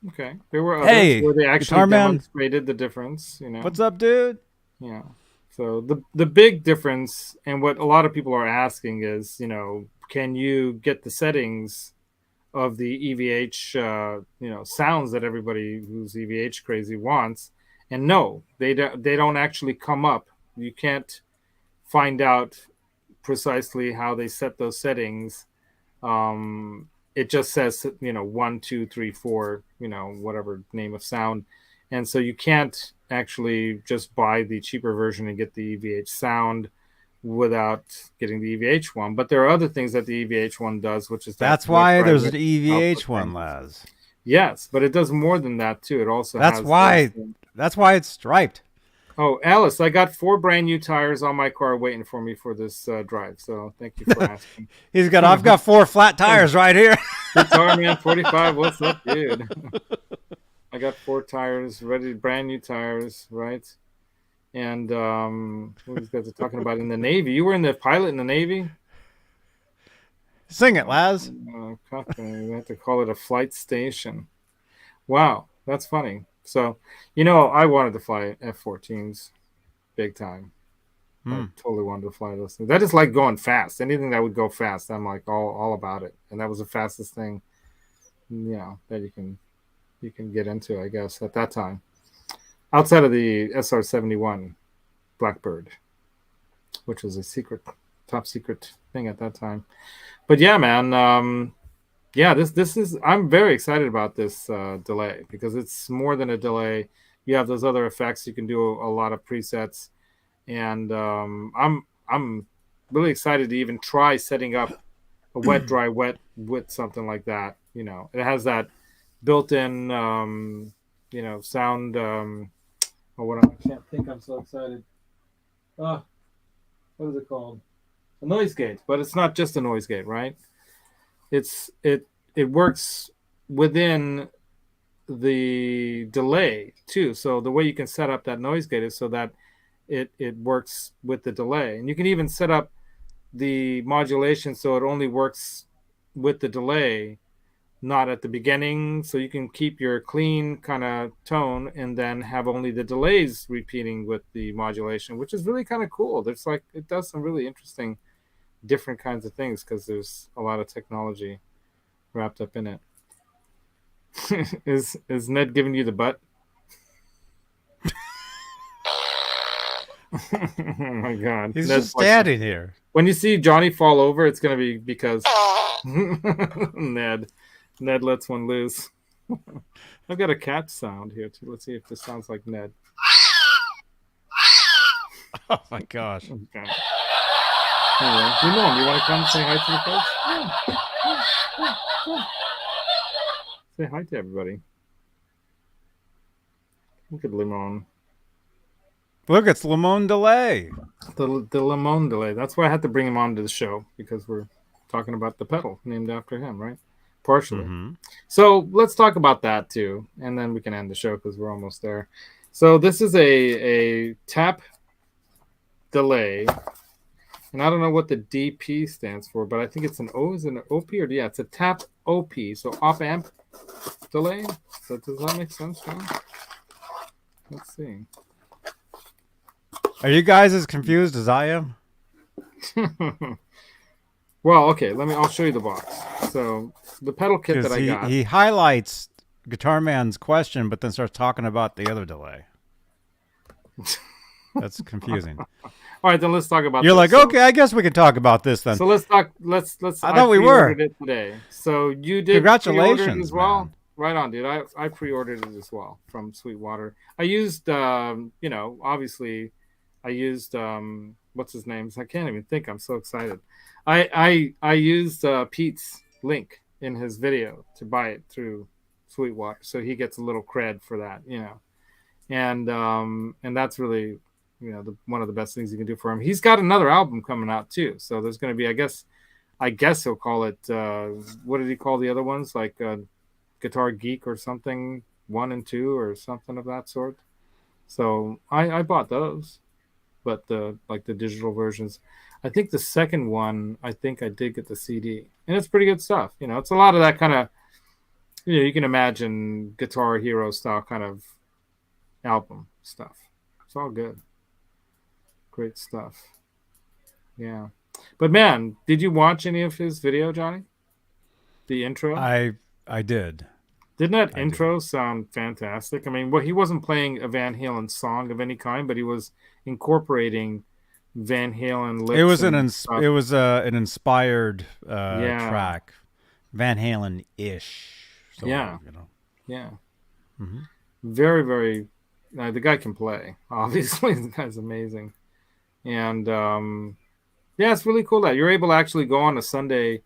Okay, there were others where they actually demonstrated the difference. What's up, dude? Yeah. So the big difference, and what a lot of people are asking is, can you get the settings of the EVH, sounds that everybody who's EVH crazy wants? And no, they don't actually come up. You can't find out precisely how they set those settings. It just says, 1, 2, 3, 4, whatever name of sound. And so you can't actually just buy the cheaper version and get the EVH sound without getting the EVH one. But there are other things that the EVH one does, which is that's why there's an EVH one, Laz. Yes, but it does more than that too. It also that's why it's striped. Oh, Alice, I got 4 brand new tires on my car waiting for me for this drive. So thank you for asking. I've got 4 flat tires right here. Guitar Man 45, what's up, dude? I got 4 tires ready, brand new tires, right? And what these guys are talking about in the Navy. You were in the pilot in the Navy? Sing it, Laz. We have to call it a flight station. Wow, that's funny. So, I wanted to fly F-14s big time. I totally wanted to fly those things. That is like going fast. Anything that would go fast, I'm like all about it. And that was the fastest thing, that you can get into, I guess, at that time. Outside of the SR-71 Blackbird, which was a top secret thing at that time. But yeah, man, this is, I'm very excited about this delay because it's more than a delay. You have those other effects. You can do a lot of presets, and I'm really excited to even try setting up a wet, dry, wet with something like that. It has that built-in, sound. I can't think. I'm so excited. What is it called? A noise gate, but it's not just a noise gate, right? It works within the delay too. So the way you can set up that noise gate is so that it works with the delay, and you can even set up the modulation so it only works with the delay, not at the beginning. So you can keep your clean kind of tone and then have only the delays repeating with the modulation, which is really kind of cool. There's it does some really interesting different kinds of things because there's a lot of technology wrapped up in it. Is Ned giving you the butt? Oh my God. He's just standing here. When you see Johnny fall over, it's going to be because Ned lets one loose. I've got a cat sound here too. Let's see if this sounds like Ned. Oh my gosh. Okay. Anyway, Limón, you want to come say hi to the folks? Yeah. Say hi to everybody. Look at Limón. Look, it's Limón Delay. The Limón Delay. That's why I had to bring him onto the show, because we're talking about the pedal named after him, right? Partially. Mm-hmm. So let's talk about that too, and then we can end the show because we're almost there. So this is a tap delay, and I don't know what the DP stands for, but I think it's an O. Is it an OP or yeah? It's a tap OP. So op amp delay. So does that make sense, John? Let's see. Are you guys as confused as I am? Well, okay. I'll show you the box. So the pedal kit that I got. He highlights Guitar Man's question, but then starts talking about the other delay. That's confusing. All right, then let's talk about. You're this. Like, okay, I guess we can talk about this then. So let's talk. Let's. I thought we were it today. So you did. Congratulations as well. Man. Right on, dude. I pre-ordered it as well from Sweetwater. I used, obviously, I used what's his name? I can't even think. I'm so excited. I used Pete's link in his video to buy it through Sweetwater, so he gets a little cred for that, and that's really, one of the best things you can do for him. He's got another album coming out too, so there's going to be, I guess he'll call it. What did he call the other ones? Like Guitar Geek or something, 1 and 2 or something of that sort. So I bought those, but the digital versions. I think the second one, I think I did get the CD, and it's pretty good stuff. It's a lot of that kind of, you can imagine Guitar Hero style kind of album stuff. It's all good. Great stuff. Yeah. But man, did you watch any of his video, Johnny? The intro? I did. Didn't that intro sound fantastic? I mean, he wasn't playing a Van Halen song of any kind, but he was incorporating Van Halen licks. It was an inspired track, Van Halen-ish. Yeah. Yeah. Mm-hmm. Very, very. The guy can play. Obviously, the guy's amazing, and it's really cool that you're able to actually go on a Sunday.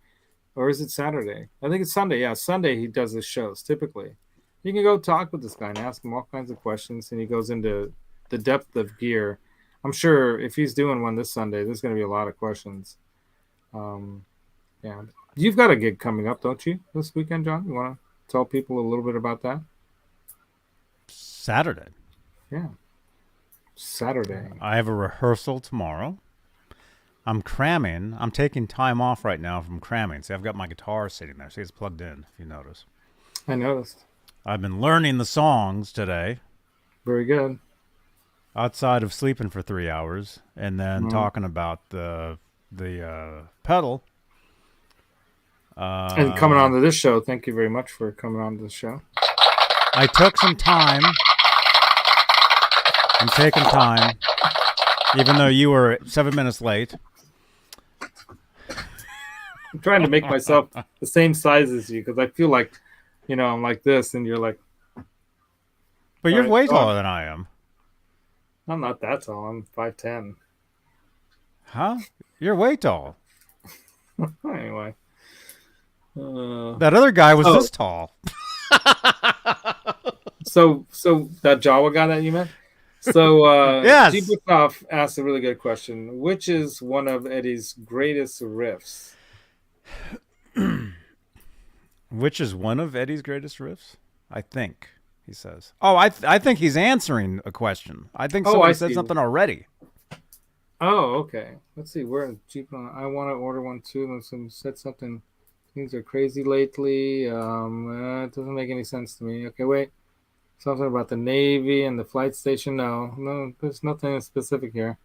Or is it Saturday? I think it's Sunday. Yeah, Sunday he does his shows typically. You can go talk with this guy and ask him all kinds of questions, and he goes into the depth of gear. I'm sure if he's doing one this Sunday, there's going to be a lot of questions. Yeah. You've got a gig coming up, don't you, this weekend, John? You want to tell people a little bit about that? Saturday. Yeah. Saturday. I have a rehearsal tomorrow. I'm cramming. I'm taking time off right now from cramming. See, I've got my guitar sitting there. See, it's plugged in, if you notice. I noticed. I've been learning the songs today. Very good. Outside of sleeping for 3 hours and then talking about the pedal. And coming on to this show. Thank you very much for coming on to the show. I took some time. I'm taking time. Even though you were 7 minutes late. I'm trying to make myself the same size as you because I feel like, I'm like this and you're like. But you're way taller than I am. I'm not that tall. I'm 5'10". Huh? You're way tall. Anyway. That other guy was this tall. So that Jawa guy that you met? So, yes. G.A.S asked a really good question. Which is one of Eddie's greatest riffs? Which is one of Eddie's greatest riffs? I think, he says. Oh, I think he's answering a question. I think somebody said something already. Oh, okay. Let's see. We're in Jeep. I want to order one too. Some said something. Things are crazy lately. It doesn't make any sense to me. Okay, wait. Something about the Navy and the flight station. No, there's nothing specific here.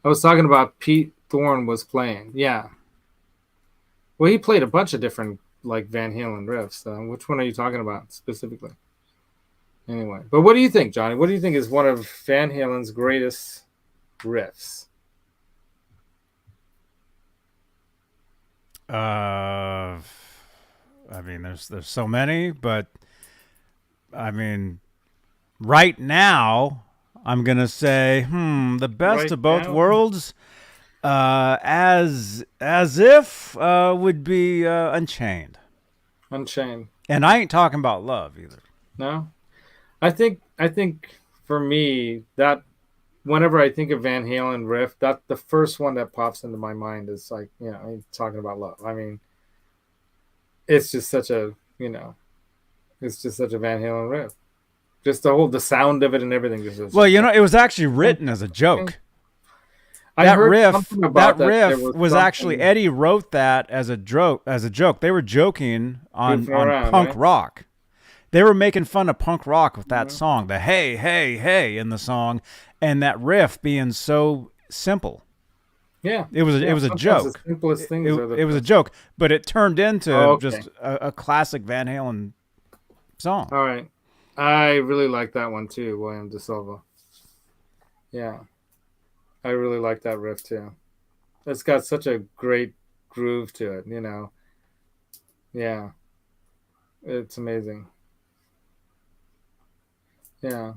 I was talking about Pete Thorne was playing. Yeah. Well, he played a bunch of different like Van Halen riffs. Which one are you talking about specifically? Anyway, but what do you think, Johnny? What do you think is one of Van Halen's greatest riffs? I mean, there's so many, but I mean, right now, I'm gonna say, the best Right of both now? worlds, as if would be Unchained. Unchained. And I ain't talking about Love either. No, I think for me that whenever I think of Van Halen riff, that the first one that pops into my mind is like, he's talking about love. I mean, it's just such a it's just such a Van Halen riff. Just the sound of it and everything. Well, it was actually written as a joke. That riff was actually Eddie wrote that as a joke. They were joking on punk rock. They were making fun of punk rock with that song, the hey, hey, hey in the song, and that riff being so simple. Yeah. It was a joke. The simplest things it was a joke, but it turned into just a classic Van Halen song. All right. I really like that one too, William De Silva. Yeah. I really like that riff too. It's got such a great groove to it, Yeah. It's amazing. Yeah.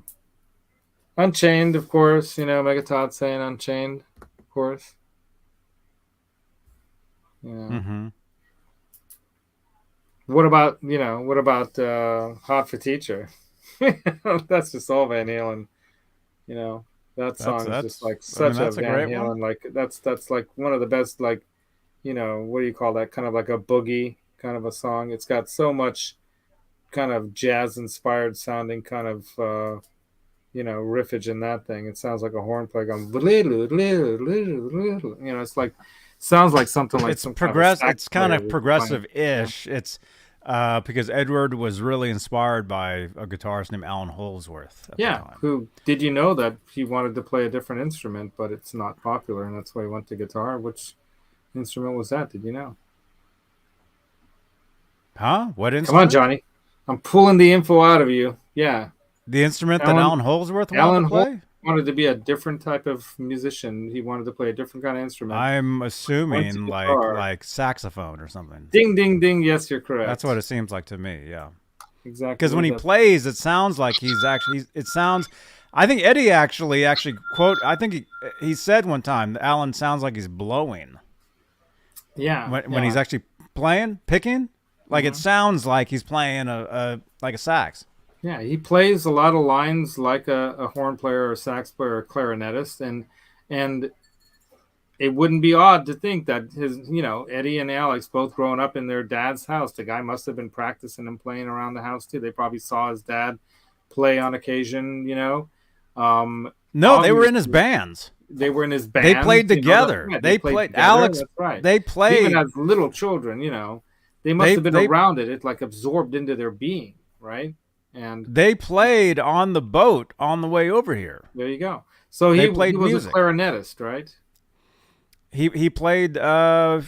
Unchained, of course, Megatod saying Unchained, of course. Yeah. Mm-hmm. What about Hot for Teacher? That's just all Van Halen. That song is just like such a Van Halen. Like that's like one of the best, like, what do you call that? Kind of like a boogie kind of a song. It's got so much kind of jazz inspired sounding kind of riffage in that thing. It sounds like a horn player going it's like sounds like something like it's progressive. It's kind of progressive-ish. It's because Edward was really inspired by a guitarist named Alan Holdsworth. Who did you know that he wanted to play a different instrument, but it's not popular, and that's why he went to guitar. Which instrument was that? Did you know? Huh? What instrument? Come on, Johnny. I'm pulling the info out of you. Yeah. The instrument that Alan Holdsworth wanted to play? Wanted to be a different type of musician. He wanted to play a different kind of instrument. I'm assuming like saxophone or something. Ding, ding, ding. Yes, you're correct. That's what it seems like to me, yeah. Exactly. Because when he plays, it sounds like I think Eddie actually quote, I think he said one time, Alan sounds like he's blowing. Yeah. When he's actually picking, like it sounds like he's playing like a sax. Yeah, he plays a lot of lines like a horn player or a sax player or a clarinetist, and it wouldn't be odd to think that his, Eddie and Alex both growing up in their dad's house. The guy must have been practicing and playing around the house too. They probably saw his dad play on occasion, No, they were in his bands. They were in his band. They played together. They played together. Alex. That's right. They played even as little children. They must have been around it. It like absorbed into their being, right? And they played on the boat on the way over here. There you go. So he was music. A clarinetist, right? He played. Yeah.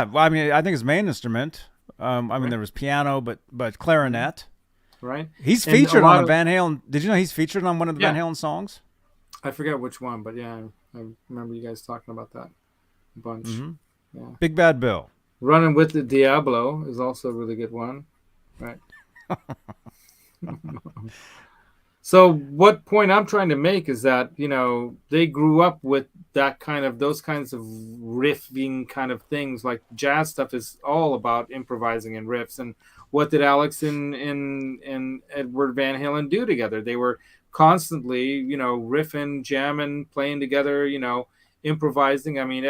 Well, I mean, I think his main instrument. I mean, there was piano, but clarinet. Right. He's featured on a Van Halen. Did you know he's featured on one of the Van Halen songs? I forget which one, but yeah, I remember you guys talking about that a bunch. Mm-hmm. Yeah. Big Bad Bill. Running with the Diablo is also a really good one, right? So what point I'm trying to make is that, they grew up with those kinds of riffing kind of things. Like jazz stuff is all about improvising and riffs. And what did Alex and Edward Van Halen do together? They were constantly, riffing, jamming, playing together, improvising. I mean,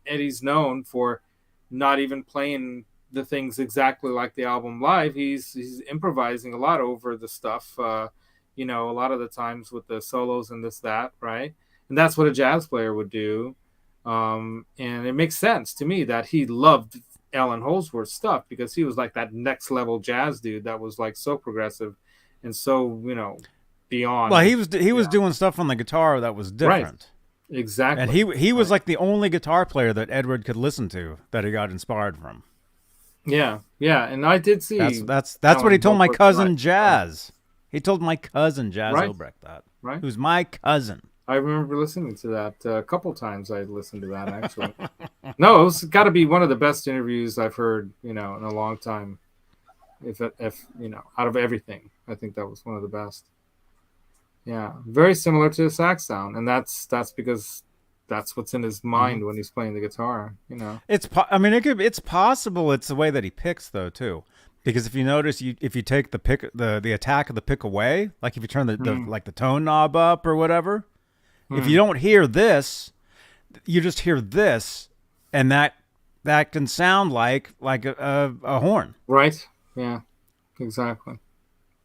Eddie's known for not even playing the things exactly like the album live. He's improvising a lot over the stuff, a lot of the times with the solos and that, right? And that's what a jazz player would do. And it makes sense to me that he loved Alan Holdsworth's stuff because he was like that next level jazz dude that was like so progressive and so, beyond. Well, he was doing stuff on the guitar that was different. Exactly. And he was like the only guitar player that Edward could listen to that he got inspired from. Yeah, and I did see. That's what he told my cousin Jazz. Right. He told my cousin Jazz Right. Obrecht that. Right. Who's my cousin. I remember listening to that a couple times. I listened to that actually. No, it's got to be one of the best interviews I've heard, in a long time. If out of everything, I think that was one of the best. Yeah, very similar to the sax sound, and that's because that's what's in his mind when he's playing the guitar. It's possible. It's the way that he picks though too, because if you notice, if you take the attack of the pick away, like if you turn the tone knob up or whatever, if you don't hear this, you just hear this, and that can sound like a horn. Right. Yeah. Exactly.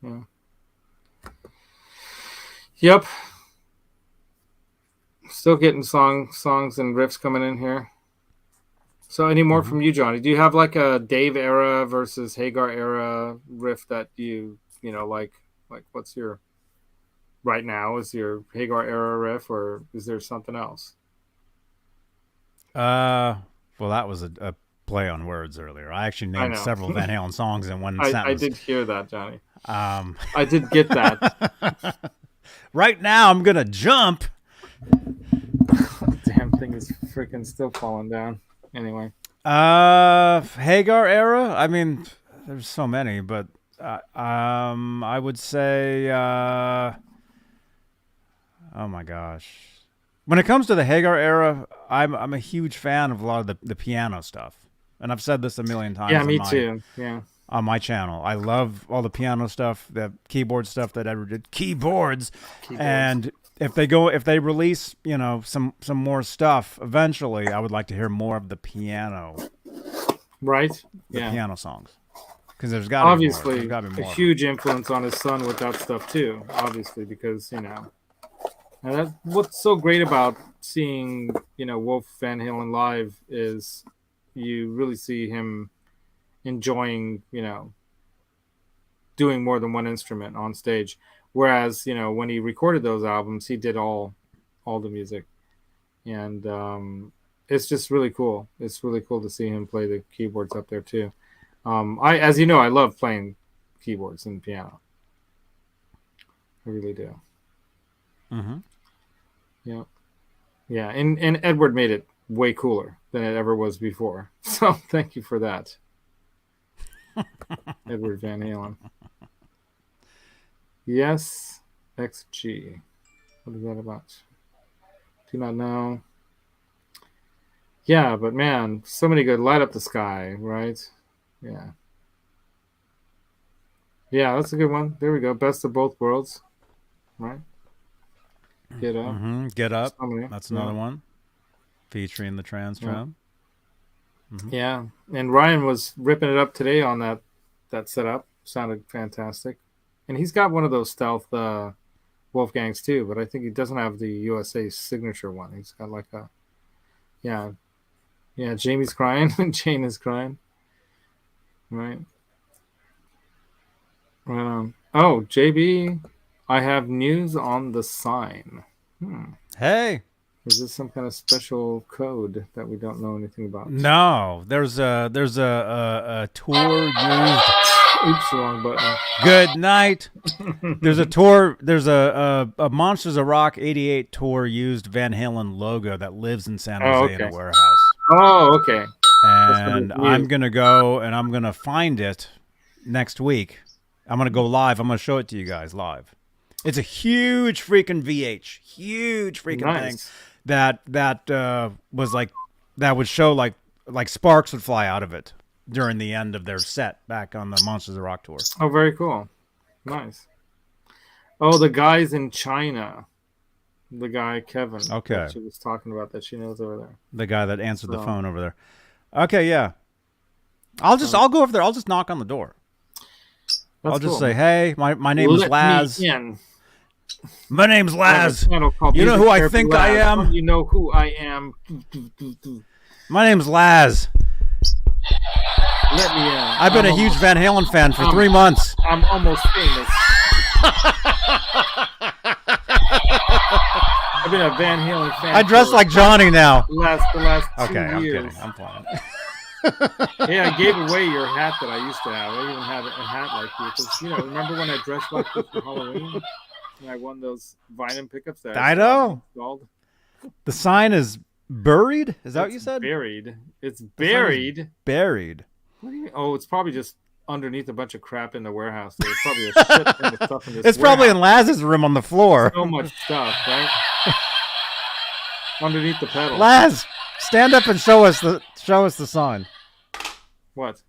Yeah. Yep. Still getting songs and riffs coming in here. So any more from you, Johnny? Do you have like a Dave era versus Hagar era riff that you like what's your right now? Is your Hagar era riff, or is there something else? Well, that was a play on words earlier. I actually named several Van Halen songs in one sentence. I did hear that, Johnny. I did get that. Right now, I'm gonna jump. Damn thing is freaking still falling down. Anyway. Hagar era. I mean, there's so many, but I would say. Oh my gosh. When it comes to the Hagar era, I'm a huge fan of a lot of the piano stuff, and I've said this a million times. Yeah, me too. Yeah. On my channel, I love all the piano stuff, the keyboard stuff that Edward did. Keyboards. And if they release, some more stuff eventually, I would like to hear more of the piano. Right. The piano songs, because there's got to be more. There's got to be more. A huge influence on his son with that stuff too. Obviously, because and that's what's so great about seeing Wolf Van Halen live is you really see him enjoying doing more than one instrument on stage, whereas when he recorded those albums he did all the music, and it's just really cool. It's really cool to see him play the keyboards up there too. I love playing keyboards and piano. I really do. Yeah, and Edward made it way cooler than it ever was before, so thank you for that. Edward Van Halen. Yes, XG. What is that about? Do not know. Yeah, but man, so many good. Light Up the Sky, right? Yeah. Yeah, that's a good one. There we go. Best of Both Worlds, right? Get Up. Get Up. That's another one. Featuring the Trans Tram. Yeah, and Ryan was ripping it up today on that setup. Sounded fantastic, and he's got one of those stealth Wolfgangs too, but I think he doesn't have the USA signature one. He's got like a Jamie's crying and Jane is crying, right? Oh, JB, I have news on the sign. Hey. Is this some kind of special code that we don't know anything about? No, there's a tour used. Oops, wrong button. Good night. There's a tour. There's a Monsters of Rock '88 tour used Van Halen logo that lives in San Jose in a warehouse. Oh, okay. And I'm gonna go and I'm gonna find it next week. I'm gonna go live. I'm gonna show it to you guys live. It's a huge freaking VH, huge freaking thing. That was like that would show like sparks would fly out of it during the end of their set back on the Monsters of Rock tour. Oh, very cool. Nice. Oh, the guys in China. The guy Kevin. Okay. That she was talking about that she knows over there. The guy that answered the phone over there. Okay, yeah. I'll go over there. I'll just knock on the door. I'll just say, hey, my name is Laz. My name's Laz. You know who I think I am? You know who I am. My name's Laz. Let me in. I've been a huge Van Halen fan for 3 months. I'm almost famous. I've been a Van Halen fan. I dress like Johnny now. The last 2 Okay, I'm years. kidding. I'm playing. Yeah, I gave away your hat that I used to have. I even had a hat like you. Because, remember when I dressed like this for Halloween? And I won those Vinyl pickups that I know. installed? The sign is buried? Is that what you said? Buried. It's buried. Buried. What do you mean? Oh, it's probably just underneath a bunch of crap in the warehouse. There's probably a shit ton of stuff in this It's probably in Laz's room on the floor. So much stuff, right? Underneath the pedal. Laz, stand up and show us the sign. What?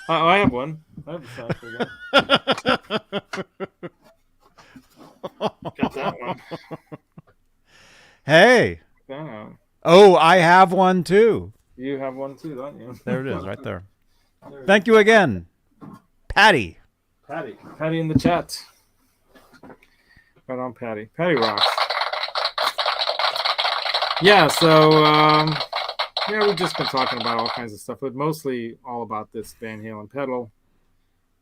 I have one. I have a sign for you. Got that one. Hey. Oh, I have one too. You have one too, don't you? There it is, right there. Thank you again, Patty. Patty in the chat. Right on, Patty. Patty rocks. Yeah, so we've just been talking about all kinds of stuff, but mostly all about this Van Halen pedal.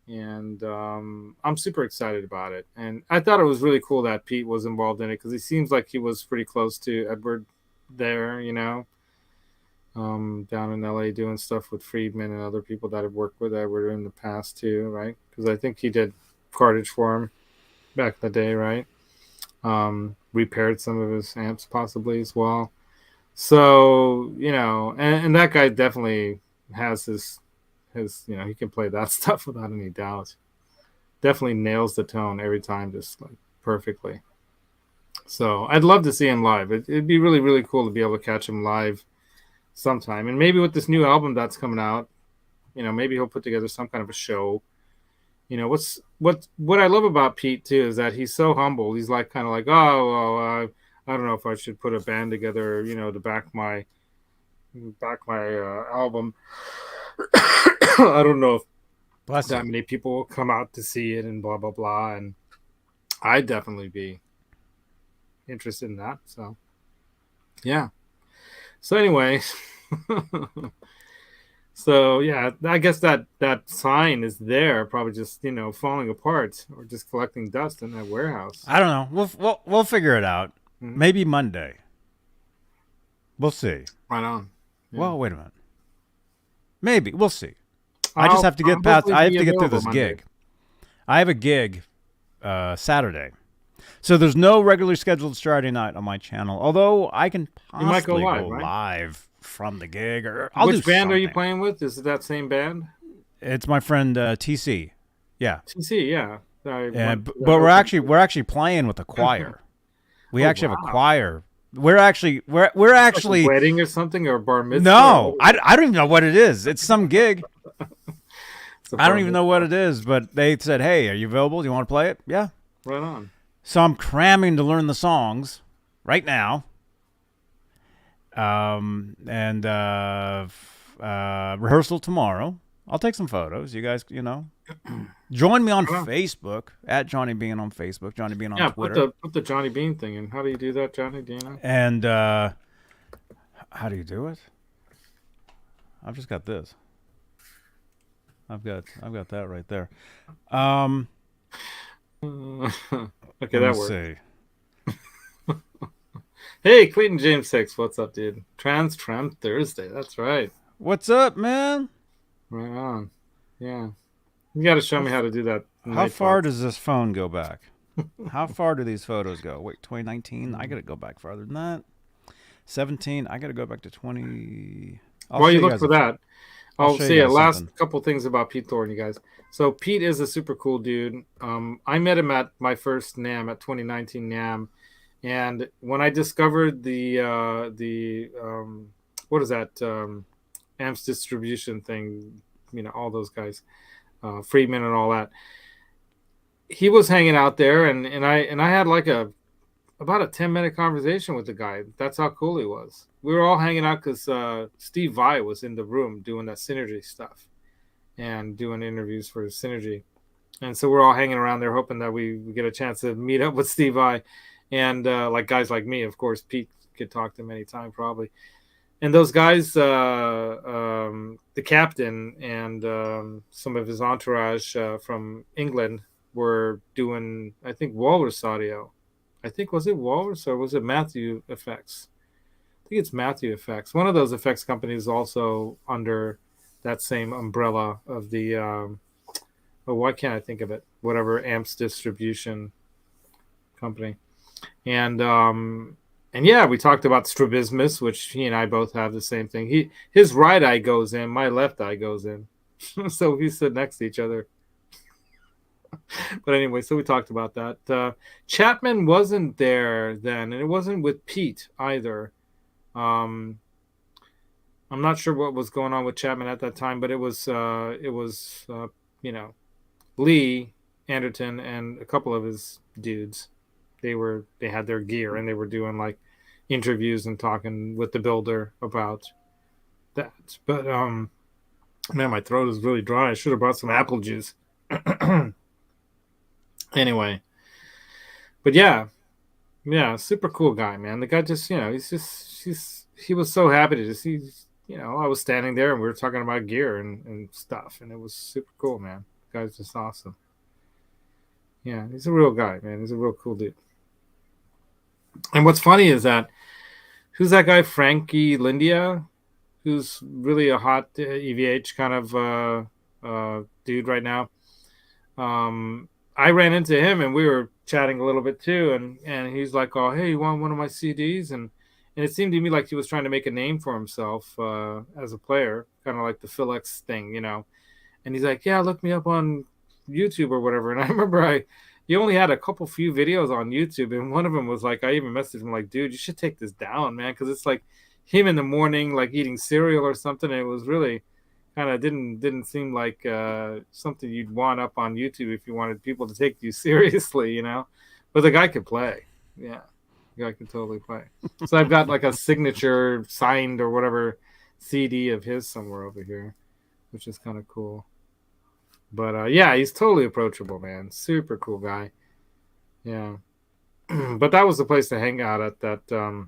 And I'm super excited about it. And I thought it was really cool that Pete was involved in it because he seems like he was pretty close to Edward there, down in LA doing stuff with Friedman and other people that have worked with Edward in the past too, right? Because I think he did cartage for him back in the day, right? Repaired some of his amps possibly as well. So, and that guy definitely has his he can play that stuff without any doubt. Definitely nails the tone every time, just like perfectly. So I'd love to see him live. It'd be really, really cool to be able to catch him live sometime. And maybe with this new album that's coming out, maybe he'll put together some kind of a show. What I love about Pete too is that he's so humble. He's like kind of like, oh, well, I don't know if I should put a band together, to back my album. I don't know if that many people will come out to see it and blah blah blah. And I'd definitely be interested in that. So yeah. So anyway, so yeah, I guess that sign is there, probably just falling apart or just collecting dust in that warehouse. I don't know. We'll figure it out. Mm-hmm. Maybe Monday. We'll see. Right on. Yeah. Well, wait a minute. Maybe we'll see. I just have to get past. I have to get through this gig. I have a gig Saturday. So there's no regularly scheduled Saturday night on my channel, although I can possibly go live from the gig. Or I'll Which band are you playing with? Is it that same band? It's my friend TC. Yeah. TC, yeah. But we're actually playing with a choir. We actually have a choir. We're actually like a wedding or something or a bar mitzvah. No, I don't even know what it is. It's some gig. I don't even know what it is, but they said, "Hey, are you available? Do you want to play it?" Yeah. Right on. So I'm cramming to learn the songs right now. And rehearsal tomorrow. I'll take some photos. You guys, join me on Facebook at Johnny Beane on Facebook. Johnny Beane on Twitter. Put the Johnny Beane thing in. How do you do that, Johnny? Do you know? And how do you do it? I've just got this. I've got that right there. Okay, that works. See. Hey, Clayton James 6, what's up, dude? Trans Thursday, that's right. What's up, man? Right on. Yeah. You got to show me how to do that. How far does this phone go back? How far do these photos go? Wait, 2019? I got to go back farther than that. 17? I got to go back to 20. While you look for that, I'll say a last couple things about Pete Thorne, you guys. So Pete is a super cool dude. I met him at my first NAMM, at 2019 NAMM. And when I discovered the what is that, amps distribution thing, all those guys, Friedman and all that, he was hanging out there, and I had like about a 10-minute conversation with the guy. That's how cool he was. We were all hanging out because Steve Vai was in the room doing that Synergy stuff and doing interviews for Synergy. And so we're all hanging around there hoping that we get a chance to meet up with Steve Vai. And like guys like me, of course, Pete could talk to him anytime probably. And those guys, the captain and some of his entourage from England were doing, I think, Walrus Audio. I think, was it Walrus or was it Matthew Effects? I think it's Matthew Effects. One of those effects companies also under that same umbrella of the why can't I think of it? Whatever amps distribution company. And yeah, we talked about strabismus, which he and I both have the same thing. His right eye goes in, my left eye goes in. So we sit next to each other. But anyway, so we talked about that. Chapman wasn't there then, and it wasn't with Pete either. I'm not sure what was going on with Chapman at that time, but it was Lee Anderton and a couple of his dudes. They had their gear and they were doing like interviews and talking with the builder about that. But man, my throat is really dry. I should have brought some apple juice. Anyway, but yeah, super cool guy, man. The guy just, he was so happy to see, I was standing there and we were talking about gear and stuff, and it was super cool, man. The guy's just awesome. Yeah, he's a real guy, man. He's a real cool dude. And what's funny is that, who's that guy, Frankie Lindia, who's really a hot EVH kind of dude right now. I ran into him and we were chatting a little bit too, and he's like, "Oh, hey, you want one of my CDs?" And it seemed to me like he was trying to make a name for himself as a player, kind of like the Phil X thing, And he's like, "Yeah, look me up on YouTube or whatever." And I remember he only had a few videos on YouTube, and one of them was like, I even messaged him like, "Dude, you should take this down, man," because it's like him in the morning, like eating cereal or something. And it was really kind of didn't seem like something you'd want up on YouTube if you wanted people to take you seriously, But the guy could play. Yeah, the guy could totally play. So I've got like a signature signed or whatever CD of his somewhere over here, which is kind of cool. But yeah, he's totally approachable, man. Super cool guy. Yeah. But that was the place to hang out at, that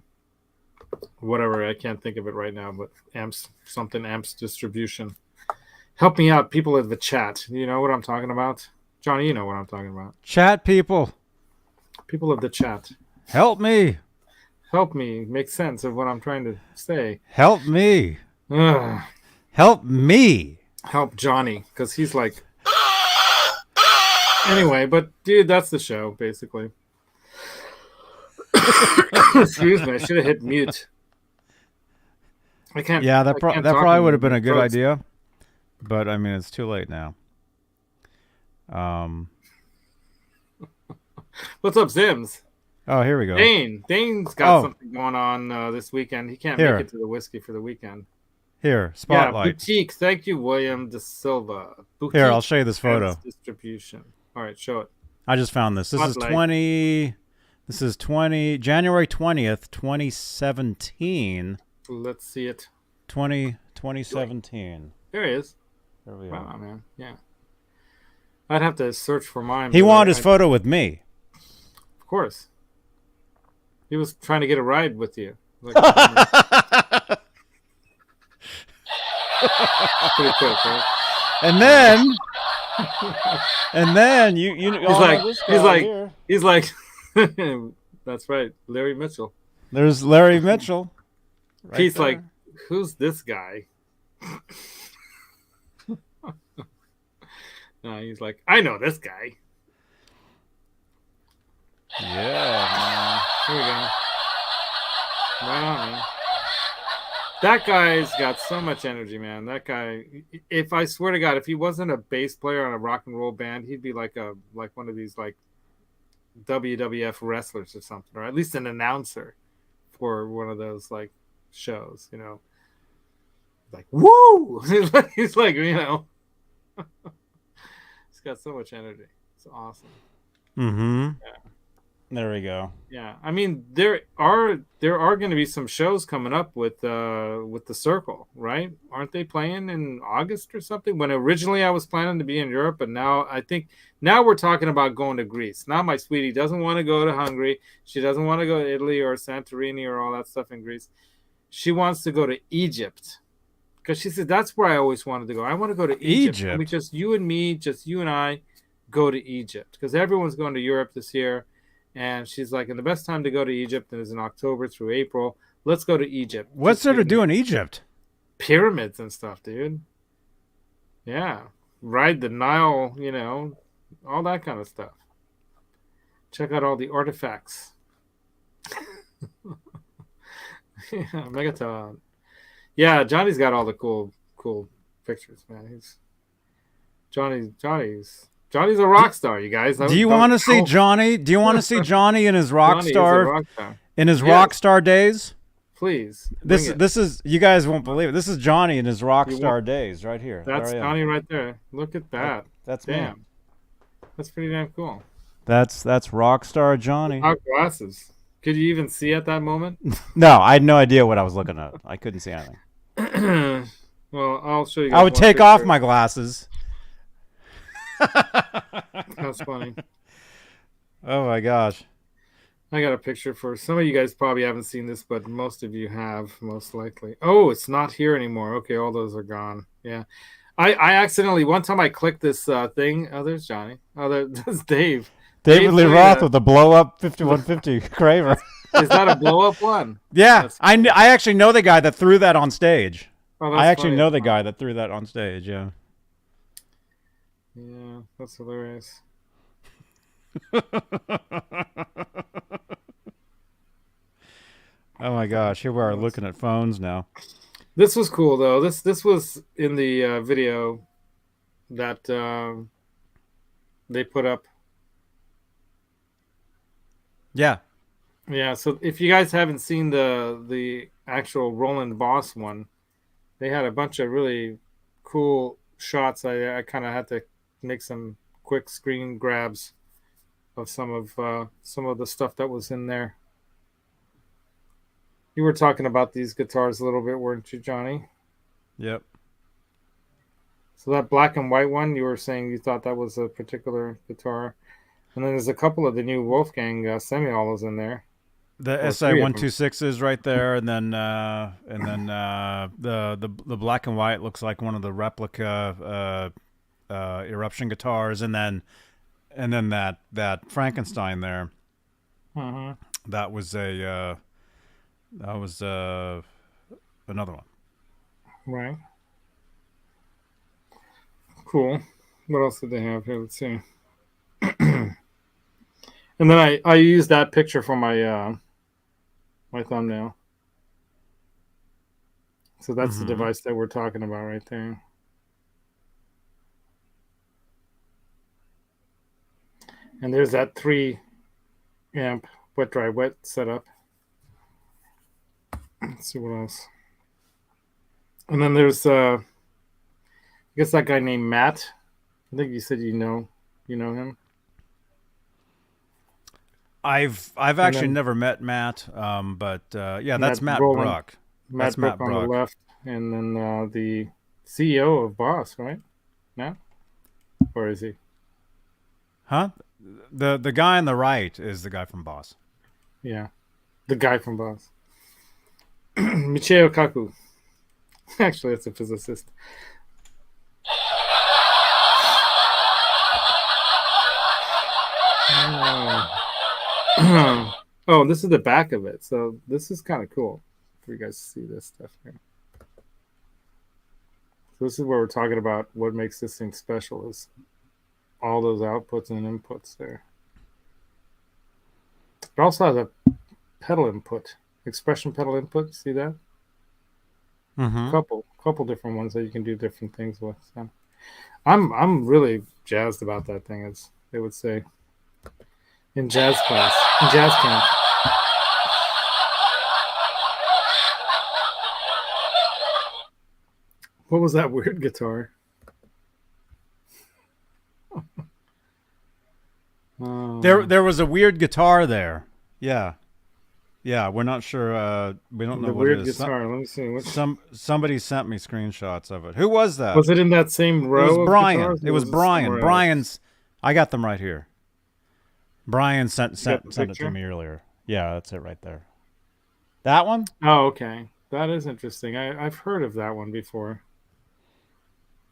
whatever, I can't think of it right now, but amps distribution. Help me out, people in the chat. You know what I'm talking about? Johnny, you know what I'm talking about. Chat people. People of the chat. Help me. Help me make sense of what I'm trying to say. Help me. Ugh. Help me. Help Johnny, because he's like... Anyway, but dude, that's the show, basically. Excuse me, I should have hit mute. I can't. Yeah, that probably would have been a good idea, but I mean, it's too late now. What's up, Zims? Oh, here we go. Dane's got something going on this weekend. He can't make it to the whiskey for the weekend. Here, spotlight. Yeah, boutique. Thank you, William De Silva. Boutique. Here, I'll show you this photo. Distribution. All right, show it. I just found this. This is January 20th, 2017. Let's see it. 2017. There he is. There we wow, are. Man. Yeah. I'd have to search for mine. He wanted his photo with me. Of course. He was trying to get a ride with you. Like, pretty quick, right? And then he's like that's right, Larry Mitchell. There's Larry Mitchell. Right He's there. Like, who's this guy? No, he's like, I know this guy. Yeah, man. Here we go. Right on, man. That guy's got so much energy, man. That guy, if I swear to God, if he wasn't a bass player on a rock and roll band, he'd be like one of these like WWF wrestlers or something, or at least an announcer for one of those like shows, Like, woo! He's like, he's got so much energy. It's awesome. Mm-hmm. Yeah. There we go. Yeah, I mean, there are going to be some shows coming up with the Circle, right? Aren't they playing in August or something? When originally I was planning to be in Europe, but now I think we're talking about going to Greece. Now my sweetie doesn't want to go to Hungary. She doesn't want to go to Italy or Santorini or all that stuff in Greece. She wants to go to Egypt because she said that's where I always wanted to go. I want to go to Egypt. And we just you and I, go to Egypt because everyone's going to Europe this year. And she's like, and the best time to go to Egypt is in October through April. Let's go to Egypt. What's there to do in Egypt? Pyramids and stuff, dude. Yeah. Ride the Nile, you know, all that kind of stuff. Check out all the artifacts. Yeah, Megaton. Yeah, Johnny's got all the cool pictures, man. Johnny's a rock star, you guys. Do you want to see Johnny? Do you want to see Johnny in his rock star yes. rock star days? Please. This is you guys won't believe it. This is Johnny in his rock star days right here. That's Johnny right there. Look at that. That's damn. me. That's pretty damn cool. That's rock star Johnny. Our glasses. Could you even see at that moment? No, I had no idea what I was looking at. I couldn't see anything. Well, I'll show you. I would take off my glasses. That's funny. Oh my gosh. I got a picture for some of you guys. Probably haven't seen this, but most of you have, most likely. Oh, it's not here anymore. Okay, all those are gone. Yeah, I accidentally one time I clicked this thing. Oh, there's Johnny. Oh, there's Dave. David Lee Roth with the blow up 5150 Craver. Is that a blow up one? Yeah, I actually know the guy that threw that on stage. Oh, I actually know the guy that threw that on stage. Yeah. Yeah, that's hilarious. Oh my gosh, here we are looking at phones now. This was cool though. This was in the video that they put up. Yeah. Yeah, so if you guys haven't seen the actual Roland Boss one, they had a bunch of really cool shots. I kind of had to make some quick screen grabs of some of the stuff that was in there. You were talking about these guitars a little bit, weren't you, Johnny? Yep. So that black and white one, you were saying you thought that was a particular guitar. And then there's a couple of the new Wolfgang semi-hollows in there. The SI 126s right there, and then the black and white looks like one of the replica Eruption guitars, and then that Frankenstein there. Mm-hmm. That was another one. Right. Cool. What else did they have here? Let's see. And then I used that picture for my my thumbnail. So that's the device that we're talking about right there. And there's that 3 amp wet dry wet setup. Let's see what else. And then there's I guess that guy named Matt. I think you said you know him. I've actually never met Matt, but yeah, that's Matt Brook. Matt Brook on the left, and then the CEO of Boss, right? Matt, or is he? Huh? The guy on the right is the guy from Boss. Yeah, the guy from Boss. Michio Kaku. Actually, that's a physicist. Oh, this is the back of it. So this is kind of cool for you guys to see this stuff here. So this is where we're talking about what makes this thing special is all those outputs and inputs there. It also has a pedal input, expression pedal input. See that? Mm-hmm. Couple different ones that you can do different things with. So I'm really jazzed about that thing, as they would say in jazz class, in jazz camp. What was that weird guitar? There was a weird guitar there. Yeah. Yeah, we're not sure. We don't know what it is. Guitar. Let me see. Somebody sent me screenshots of it. Who was that? Was it in that same row? It was Brian. Guitars, it was Brian. Brian's. I got them right here. Brian sent it to me earlier. Yeah, that's it right there. That one? Oh, okay. That is interesting. I've heard of that one before.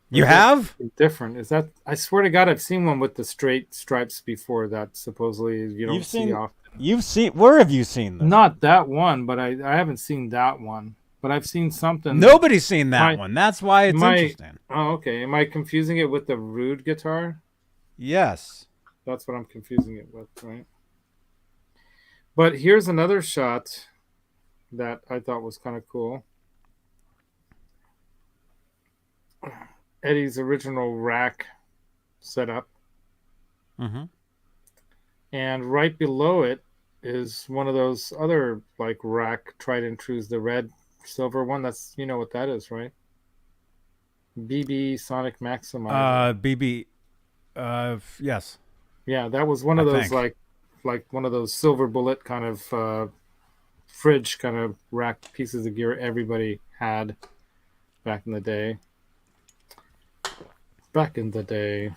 You have? Different. Is that? I swear to God, I've seen one with the straight stripes before that supposedly you don't see often. You've seen. Where have you seen this? Not that one, but I haven't seen that one. But I've seen something. Nobody's seen that one. That's why it's interesting. Oh, okay. Am I confusing it with the Rude guitar? Yes. That's what I'm confusing it with, right? But here's another shot that I thought was kind of cool. Eddie's original rack setup. Mm-hmm. And right below it is one of those other like rack tried and trues, the red silver one. That's, you know what that is, right? BB Sonic Maximizer. BB. Yes. Yeah, that was one of those like one of those silver bullet kind of fridge kind of rack pieces of gear everybody had back in the day. Back in the day.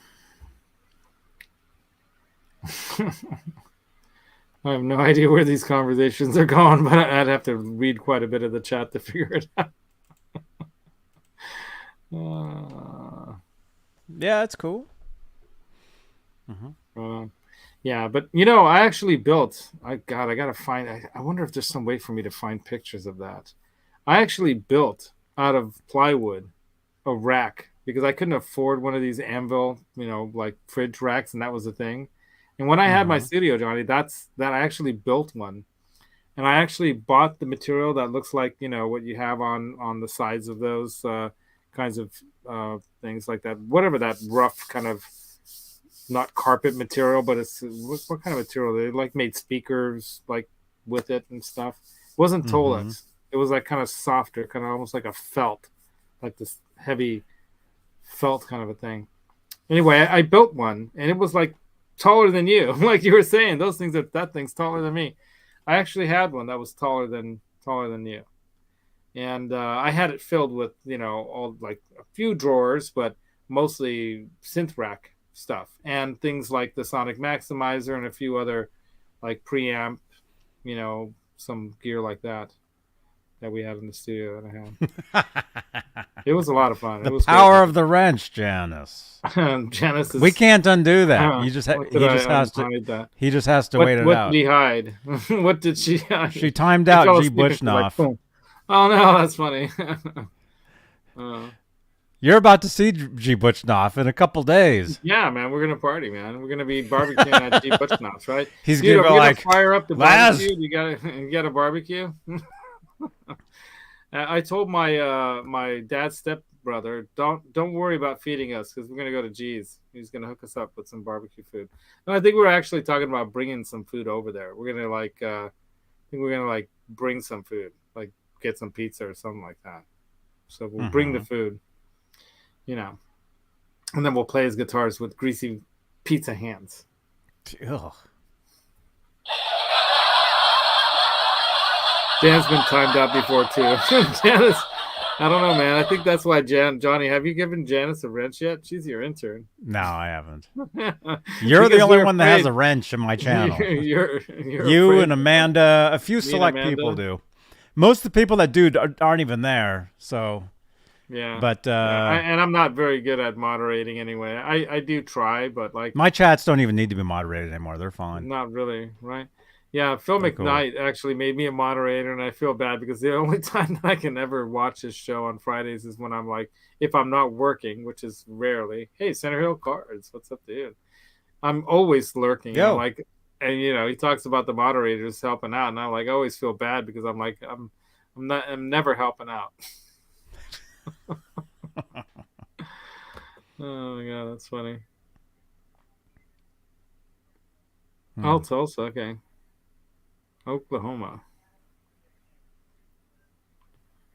I have no idea where these conversations are going, but I'd have to read quite a bit of the chat to figure it out. Yeah, it's cool. Yeah, but you know, I actually built. I gotta find. I wonder if there's some way for me to find pictures of that. I actually built out of plywood a rack because I couldn't afford one of these anvil, like fridge racks, and that was the thing. And when I had my studio, Johnny, that I actually built one, and I actually bought the material that looks like what you have on the sides of those kinds of things like that. Whatever that rough kind of, not carpet material, but it's what kind of material? They like made speakers like with it and stuff. It wasn't Tolex. It was like kind of softer, kind of almost like a felt, like this heavy felt kind of a thing. Anyway, I built one, and it was like taller than you, like you were saying. That thing's taller than me. I actually had one that was taller than you, and I had it filled with all like a few drawers, but mostly synth rack stuff and things like the Sonic Maximizer and a few other like preamp, some gear like that we had in the studio that I had. It was a lot of fun. The it was power of the wrench, Janice. Janice is, we can't undo that. He just has to wait it out. What did he hide? What did she hide? She timed out G. Bushnoff. Like, oh no, that's funny. You're about to see G. Bushnoff in a couple days. Yeah, man, we're gonna party, man. We're gonna be barbecuing at G. Bushnoff's, right? He's gonna be like, fire up the Laz! barbecue. You got a barbecue. I told my dad's stepbrother, don't worry about feeding us because we're gonna go to G's. He's gonna hook us up with some barbecue food. And I think we're actually talking about bringing some food over there. We're gonna bring some food, like get some pizza or something like that. So we'll bring the food. And then we'll play his guitars with greasy pizza hands. Ugh. Jan's been timed out before too. Janice, I don't know, man. I think that's why Johnny, have you given Janice a wrench yet? She's your intern. No, I haven't. You're the only one that has a wrench in my channel. You're you and Amanda, a few select people do. Most of the people that do aren't even there, so... Yeah, but and I'm not very good at moderating anyway. I do try, but like my chats don't even need to be moderated anymore. They're fine. Not really, right? Yeah, Phil Mcknight actually made me a moderator, and I feel bad because the only time that I can ever watch his show on Fridays is when I'm like, if I'm not working, which is rarely. Hey, Center Hill Cards, what's up, dude? I'm always lurking. Yo. Like, and he talks about the moderators helping out, and I like always feel bad because I'm like I'm never helping out. Oh my god, that's funny. Oh, Tulsa, okay. Oklahoma.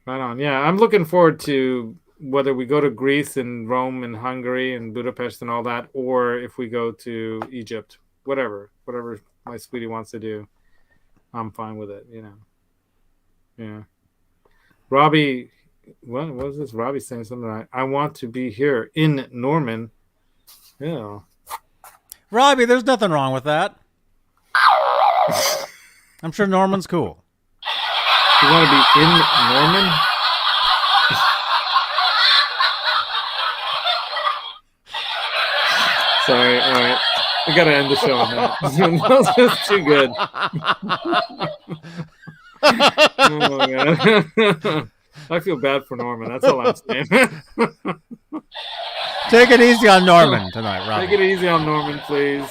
Right on. Yeah, I'm looking forward to whether we go to Greece and Rome and Hungary and Budapest and all that, or if we go to Egypt. Whatever my sweetie wants to do, I'm fine with it, Yeah. Robbie, what was this? Robbie saying something. I want to be here in Norman. Yeah. Robbie, there's nothing wrong with that. I'm sure Norman's cool. You want to be in Norman? sorry. All right. We got to end the show on that. That was too good. Oh, man. I feel bad for Norman. That's all I'm saying. Take it easy on Norman tonight, Robbie. Take it easy on Norman, please.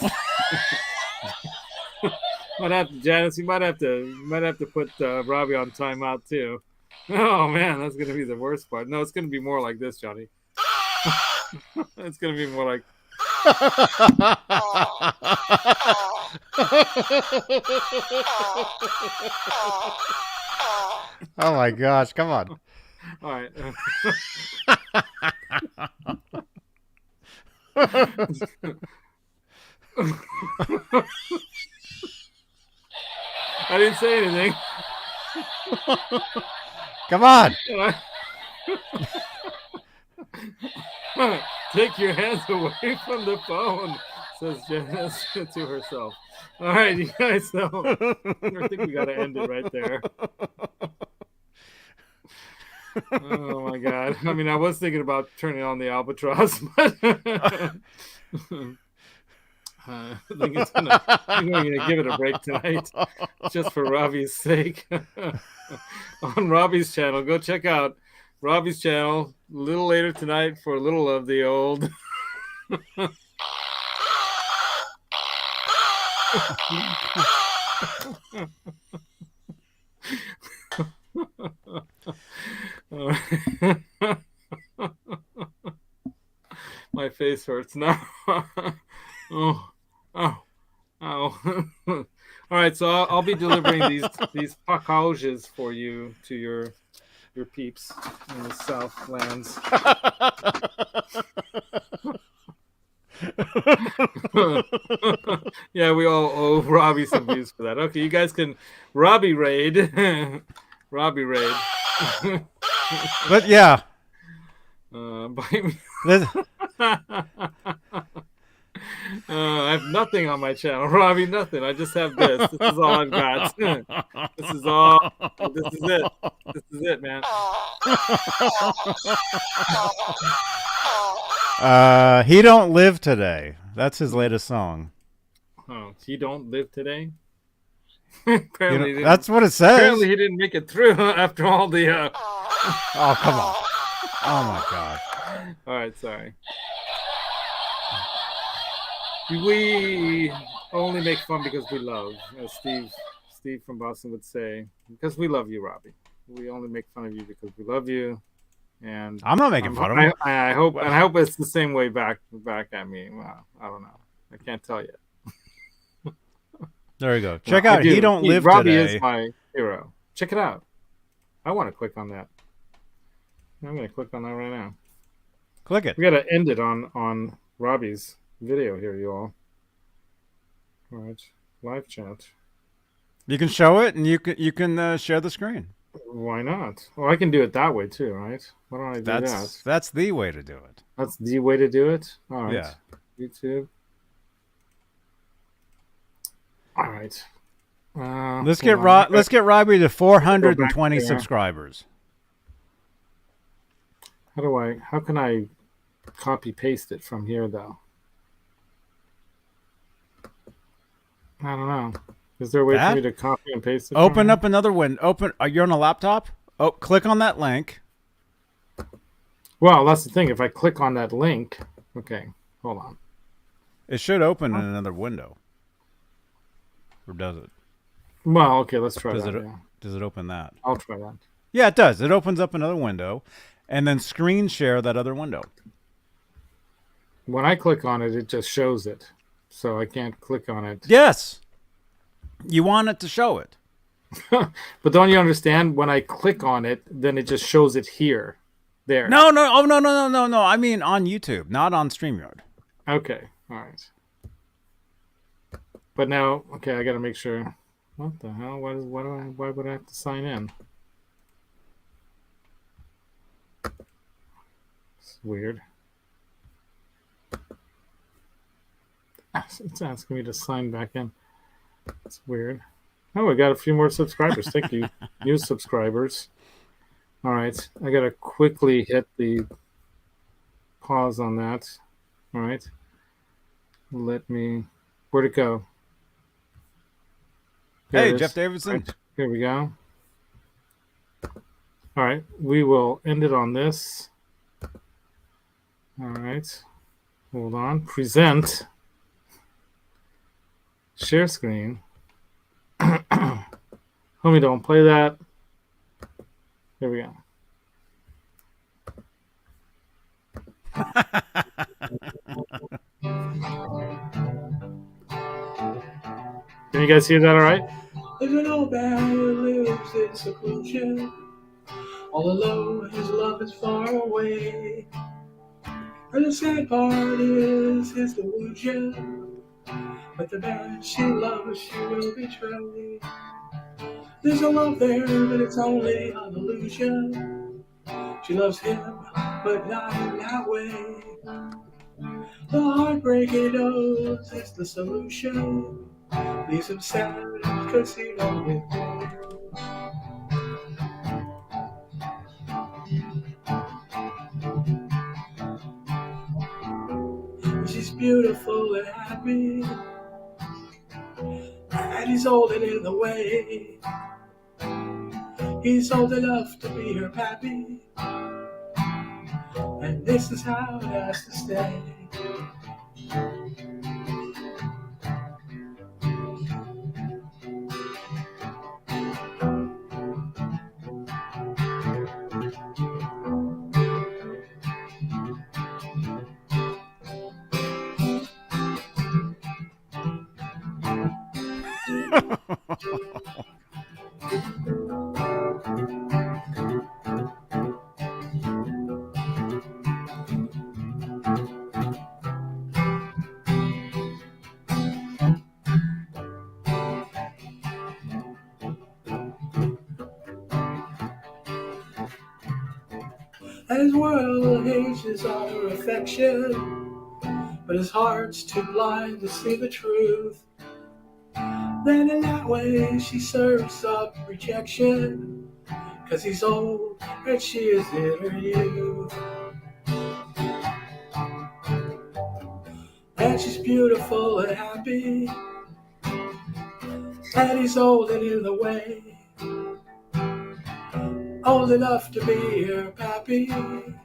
Janice, you might have to put Robbie on timeout too. Oh man, that's gonna be the worst part. No, it's gonna be more like this, Johnny. It's gonna be more like. Oh my gosh! Come on. All right. I didn't say anything. Come on. Take your hands away from the phone, says Janice to herself. All right, you guys. So I think we got to end it right there. Oh my God! I mean, I was thinking about turning on the albatross, but I think I'm going to give it a break tonight, just for Robbie's sake. On Robbie's channel, go check out Robbie's channel a little later tonight for a little of the old. My face hurts now. Oh. All right, so I'll be delivering these packages for you to your peeps in the Southlands. Yeah, we all owe Robbie some views for that. Okay, you guys can Robbie raid. Robbie raid. But yeah. Bite me. I have nothing on my channel, Robbie. Nothing. I just have this. This is all I've got. This is all. This is it. This is it, man. He Don't Live Today. That's his latest song. Oh, He Don't Live Today? Apparently that's what it says. Apparently he didn't make it through after all the... Oh, come on. Oh, my God. All right, sorry. We only make fun because we love, as Steve from Boston would say, because we love you, Robbie. We only make fun of you because we love you, and I'm not making fun of him. I hope it's the same way back at me. Well, I don't know. I can't tell you. There you go. Check out He Don't Live Robbie Today. Is my hero. Check it out. I want to click on that. I'm going to click on that right now. Click it. We got to end it on Robbie's video here, you all. All right, live chat. You can show it, and you can share the screen. Why not? Well, I can do it that way too, right? Why don't I do that? That's the way to do it. That's the way to do it. All right. Yeah. YouTube. All right. Let's get Robbie to 420 subscribers. How can I copy paste it from here though? I don't know. Is there a way for me to copy and paste it? Open up another window. You're on a laptop? Oh, click on that link. Well, that's the thing. If I click on that link, okay, hold on. It should open in another window. Or does it? Well, okay, let's try that. Does it open that? I'll try that. Yeah, it does. It opens up another window, and then screen share that other window. When I click on it, it just shows it. So I can't click on it. Yes. You want it to show it. But don't you understand? When I click on it, then it just shows it here. There. No. Oh, no. I mean on YouTube, not on StreamYard. Okay. All right. But now, okay, I got to make sure. What the hell? Why would I have to sign in? It's weird. It's asking me to sign back in. It's weird. Oh, we got a few more subscribers. Thank you, new subscribers. All right, I got to quickly hit the pause on that. All right. Where'd it go? There Hey, it is. Jeff Davidson. Right, here we go. All right, we will end it on this. All right, hold on. Present. Share screen. Homie, don't play that. Here we go. Can you guys hear that all right? There's an old man who lives in seclusion. All alone, his love is far away. And the sad part is his delusion. But the man she loves, she will betray. There's a love there, but it's only an illusion. She loves him, but not in that way. The heartbreak he knows is the solution. Leaves him sad, cause he don't live there. She's beautiful and happy, and he's old and in the way. He's old enough to be her pappy, and this is how it has to stay. And his world hinges on her affection, but his heart's too blind to see the truth. Then in that way she serves up rejection, cause he's old and she is in her youth. And she's beautiful and happy, and he's old and in the way. Old enough to be her pappy, and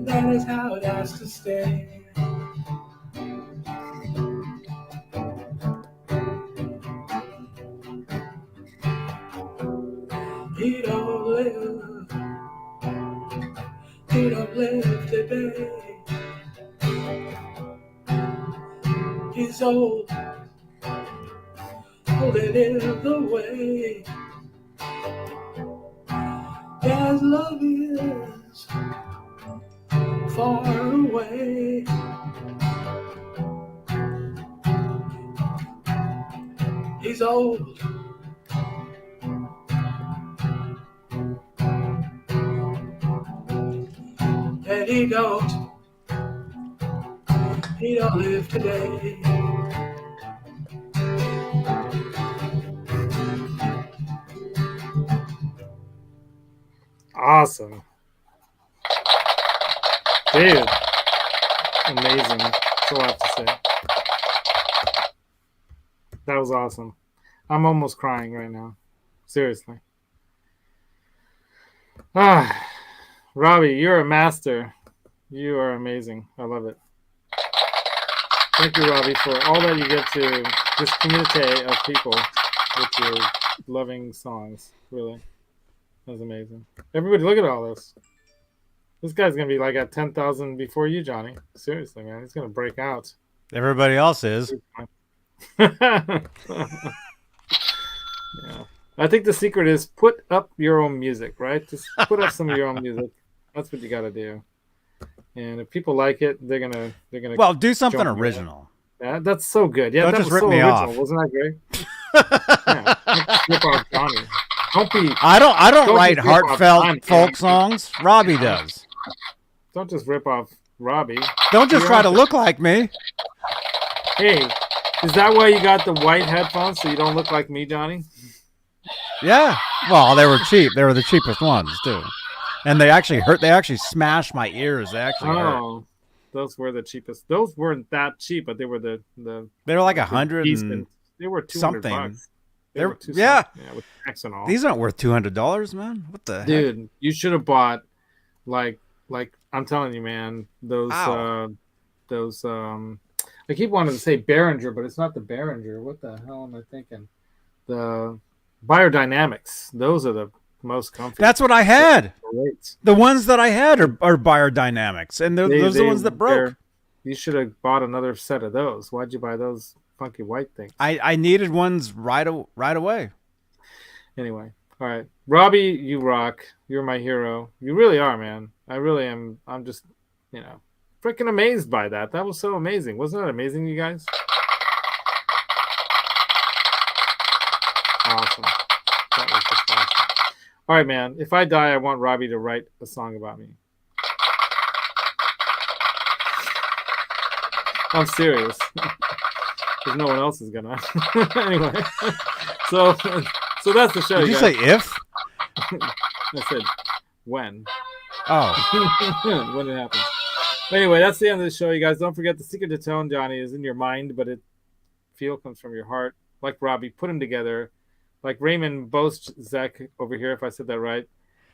that is how it has to stay. He don't live today. He's old and in the way. As love is far away. He's old and he don't live today. Awesome. Dude. Amazing. That's all I have to say. That was awesome. I'm almost crying right now. Seriously. Robbie, you're a master. You are amazing. I love it. Thank you, Robbie, for all that you get to this community of people with your loving songs. Really. That was amazing. Everybody, look at all this. This guy's going to be like at 10,000 before you, Johnny. Seriously, man. He's going to break out. Everybody else is. Yeah. I think the secret is put up your own music, right? Just put up some of your own music. That's what you got to do. And if people like it, they're gonna. Well, do something original. Yeah, that's so good. Yeah, don't that just was rip so me original. off. Wasn't that great? Yeah, don't rip off Johnny. Don't be. I don't write just rip off heartfelt Johnny. folk songs. Robbie does. Don't just rip off Robbie. Don't just try to look like me. Hey, is that why you got the white headphones so you don't look like me, Johnny? Yeah. Well, they were cheap. They were the cheapest ones too, and they actually hurt. They actually smashed my ears. They actually hurt. Those were the cheapest. Those weren't that cheap, but they were the They were like $100 decent. They were $200. something. They were yeah, with tax and all. These aren't worth $200, man. What the heck? Dude, you should have bought like I'm telling you, man. Those I keep wanting to say Behringer, but it's not the Behringer. What the hell am I thinking? The Biodynamics. Those are the most comfy. That's what I had. Great. The ones that I had are Biodynamics, and those are the ones that broke. You should have bought another set of those. Why'd you buy those funky white things? I needed ones right away. Anyway, all right, Robbie, you rock. You're my hero. You really are, man. I really am. I'm just, freaking amazed by that. That was so amazing. Wasn't that amazing, you guys? Awesome. That was just awesome. All right, man. If I die, I want Robbie to write a song about me. I'm serious. Because no one else is gonna. Anyway, so that's the show. Did you say if? I said when. Oh. When it happens. Anyway, that's the end of the show, you guys. Don't forget the secret to tone, Johnny, is in your mind, but feel comes from your heart. Like Robbie, put them together. Like Raymond Bozek over here, if I said that right.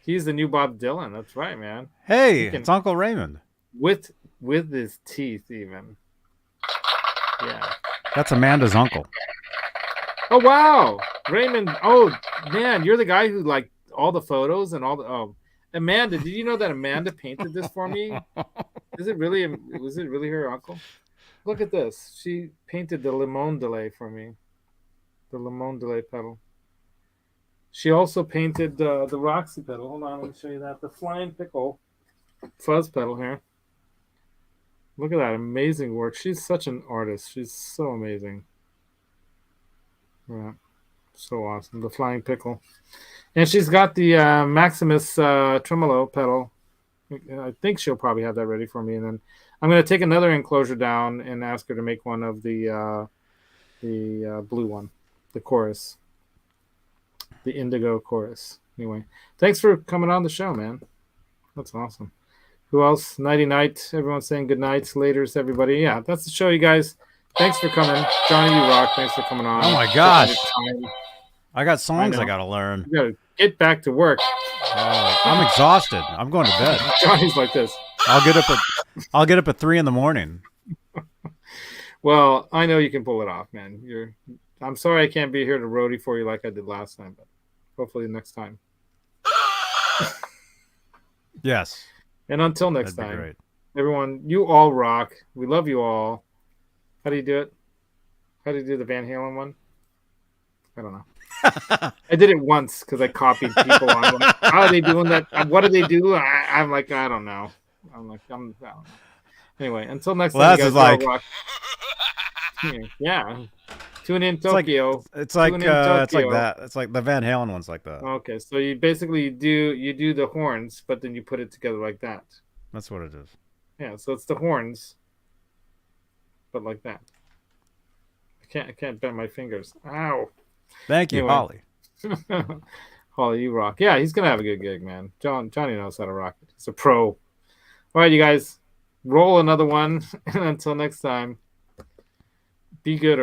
He's the new Bob Dylan. That's right, man. Hey, it's Uncle Raymond. With his teeth, even. Yeah. That's Amanda's uncle. Oh, wow. Raymond. Oh, man. You're the guy who liked all the photos and all the... Oh, Amanda. Did you know that Amanda painted this for me? Was it really her uncle? Look at this. She painted the Limón Delay for me. The Limón Delay pedal. She also painted the Roxy pedal. Hold on, let me show you that. The Flying Pickle fuzz pedal here. Look at that amazing work. She's such an artist. She's so amazing. Yeah, so awesome. The Flying Pickle. And she's got the Maximus tremolo pedal. I think she'll probably have that ready for me. And then I'm going to take another enclosure down and ask her to make one of the blue one, the chorus. The Indigo chorus. Anyway, thanks for coming on the show, man. That's awesome. Who else? Nighty night. Everyone's saying good nights. Laters, everybody. Yeah, that's the show, you guys. Thanks for coming. Johnny, you rock. Thanks for coming on. Oh, my gosh. I got songs I got to learn. You got to get back to work. I'm exhausted. I'm going to bed. Johnny's like this. I'll get up at 3 a.m. Well, I know you can pull it off, man. I'm sorry I can't be here to roadie for you like I did last time, but hopefully next time. Yes. And until next That'd be time, great. Everyone, you all rock. We love you all. How do you do it? How do you do the Van Halen one? I don't know. I did it once because I copied people on them. How are they doing that? What do they do? I'm like, I don't know. I don't know. Anyway, until next time, you guys all rock. Yeah. Tune in Tokyo. It's like that. It's like the Van Halen one's like that. Okay, so you basically do the horns, but then you put it together like that. That's what it is. Yeah, so it's the horns, but like that. I can't bend my fingers. Ow. Thank you, Pauly. Pauly, you rock. Yeah, he's gonna have a good gig, man. Johnny knows how to rock it. He's a pro. All right, you guys, roll another one, and until next time, be good or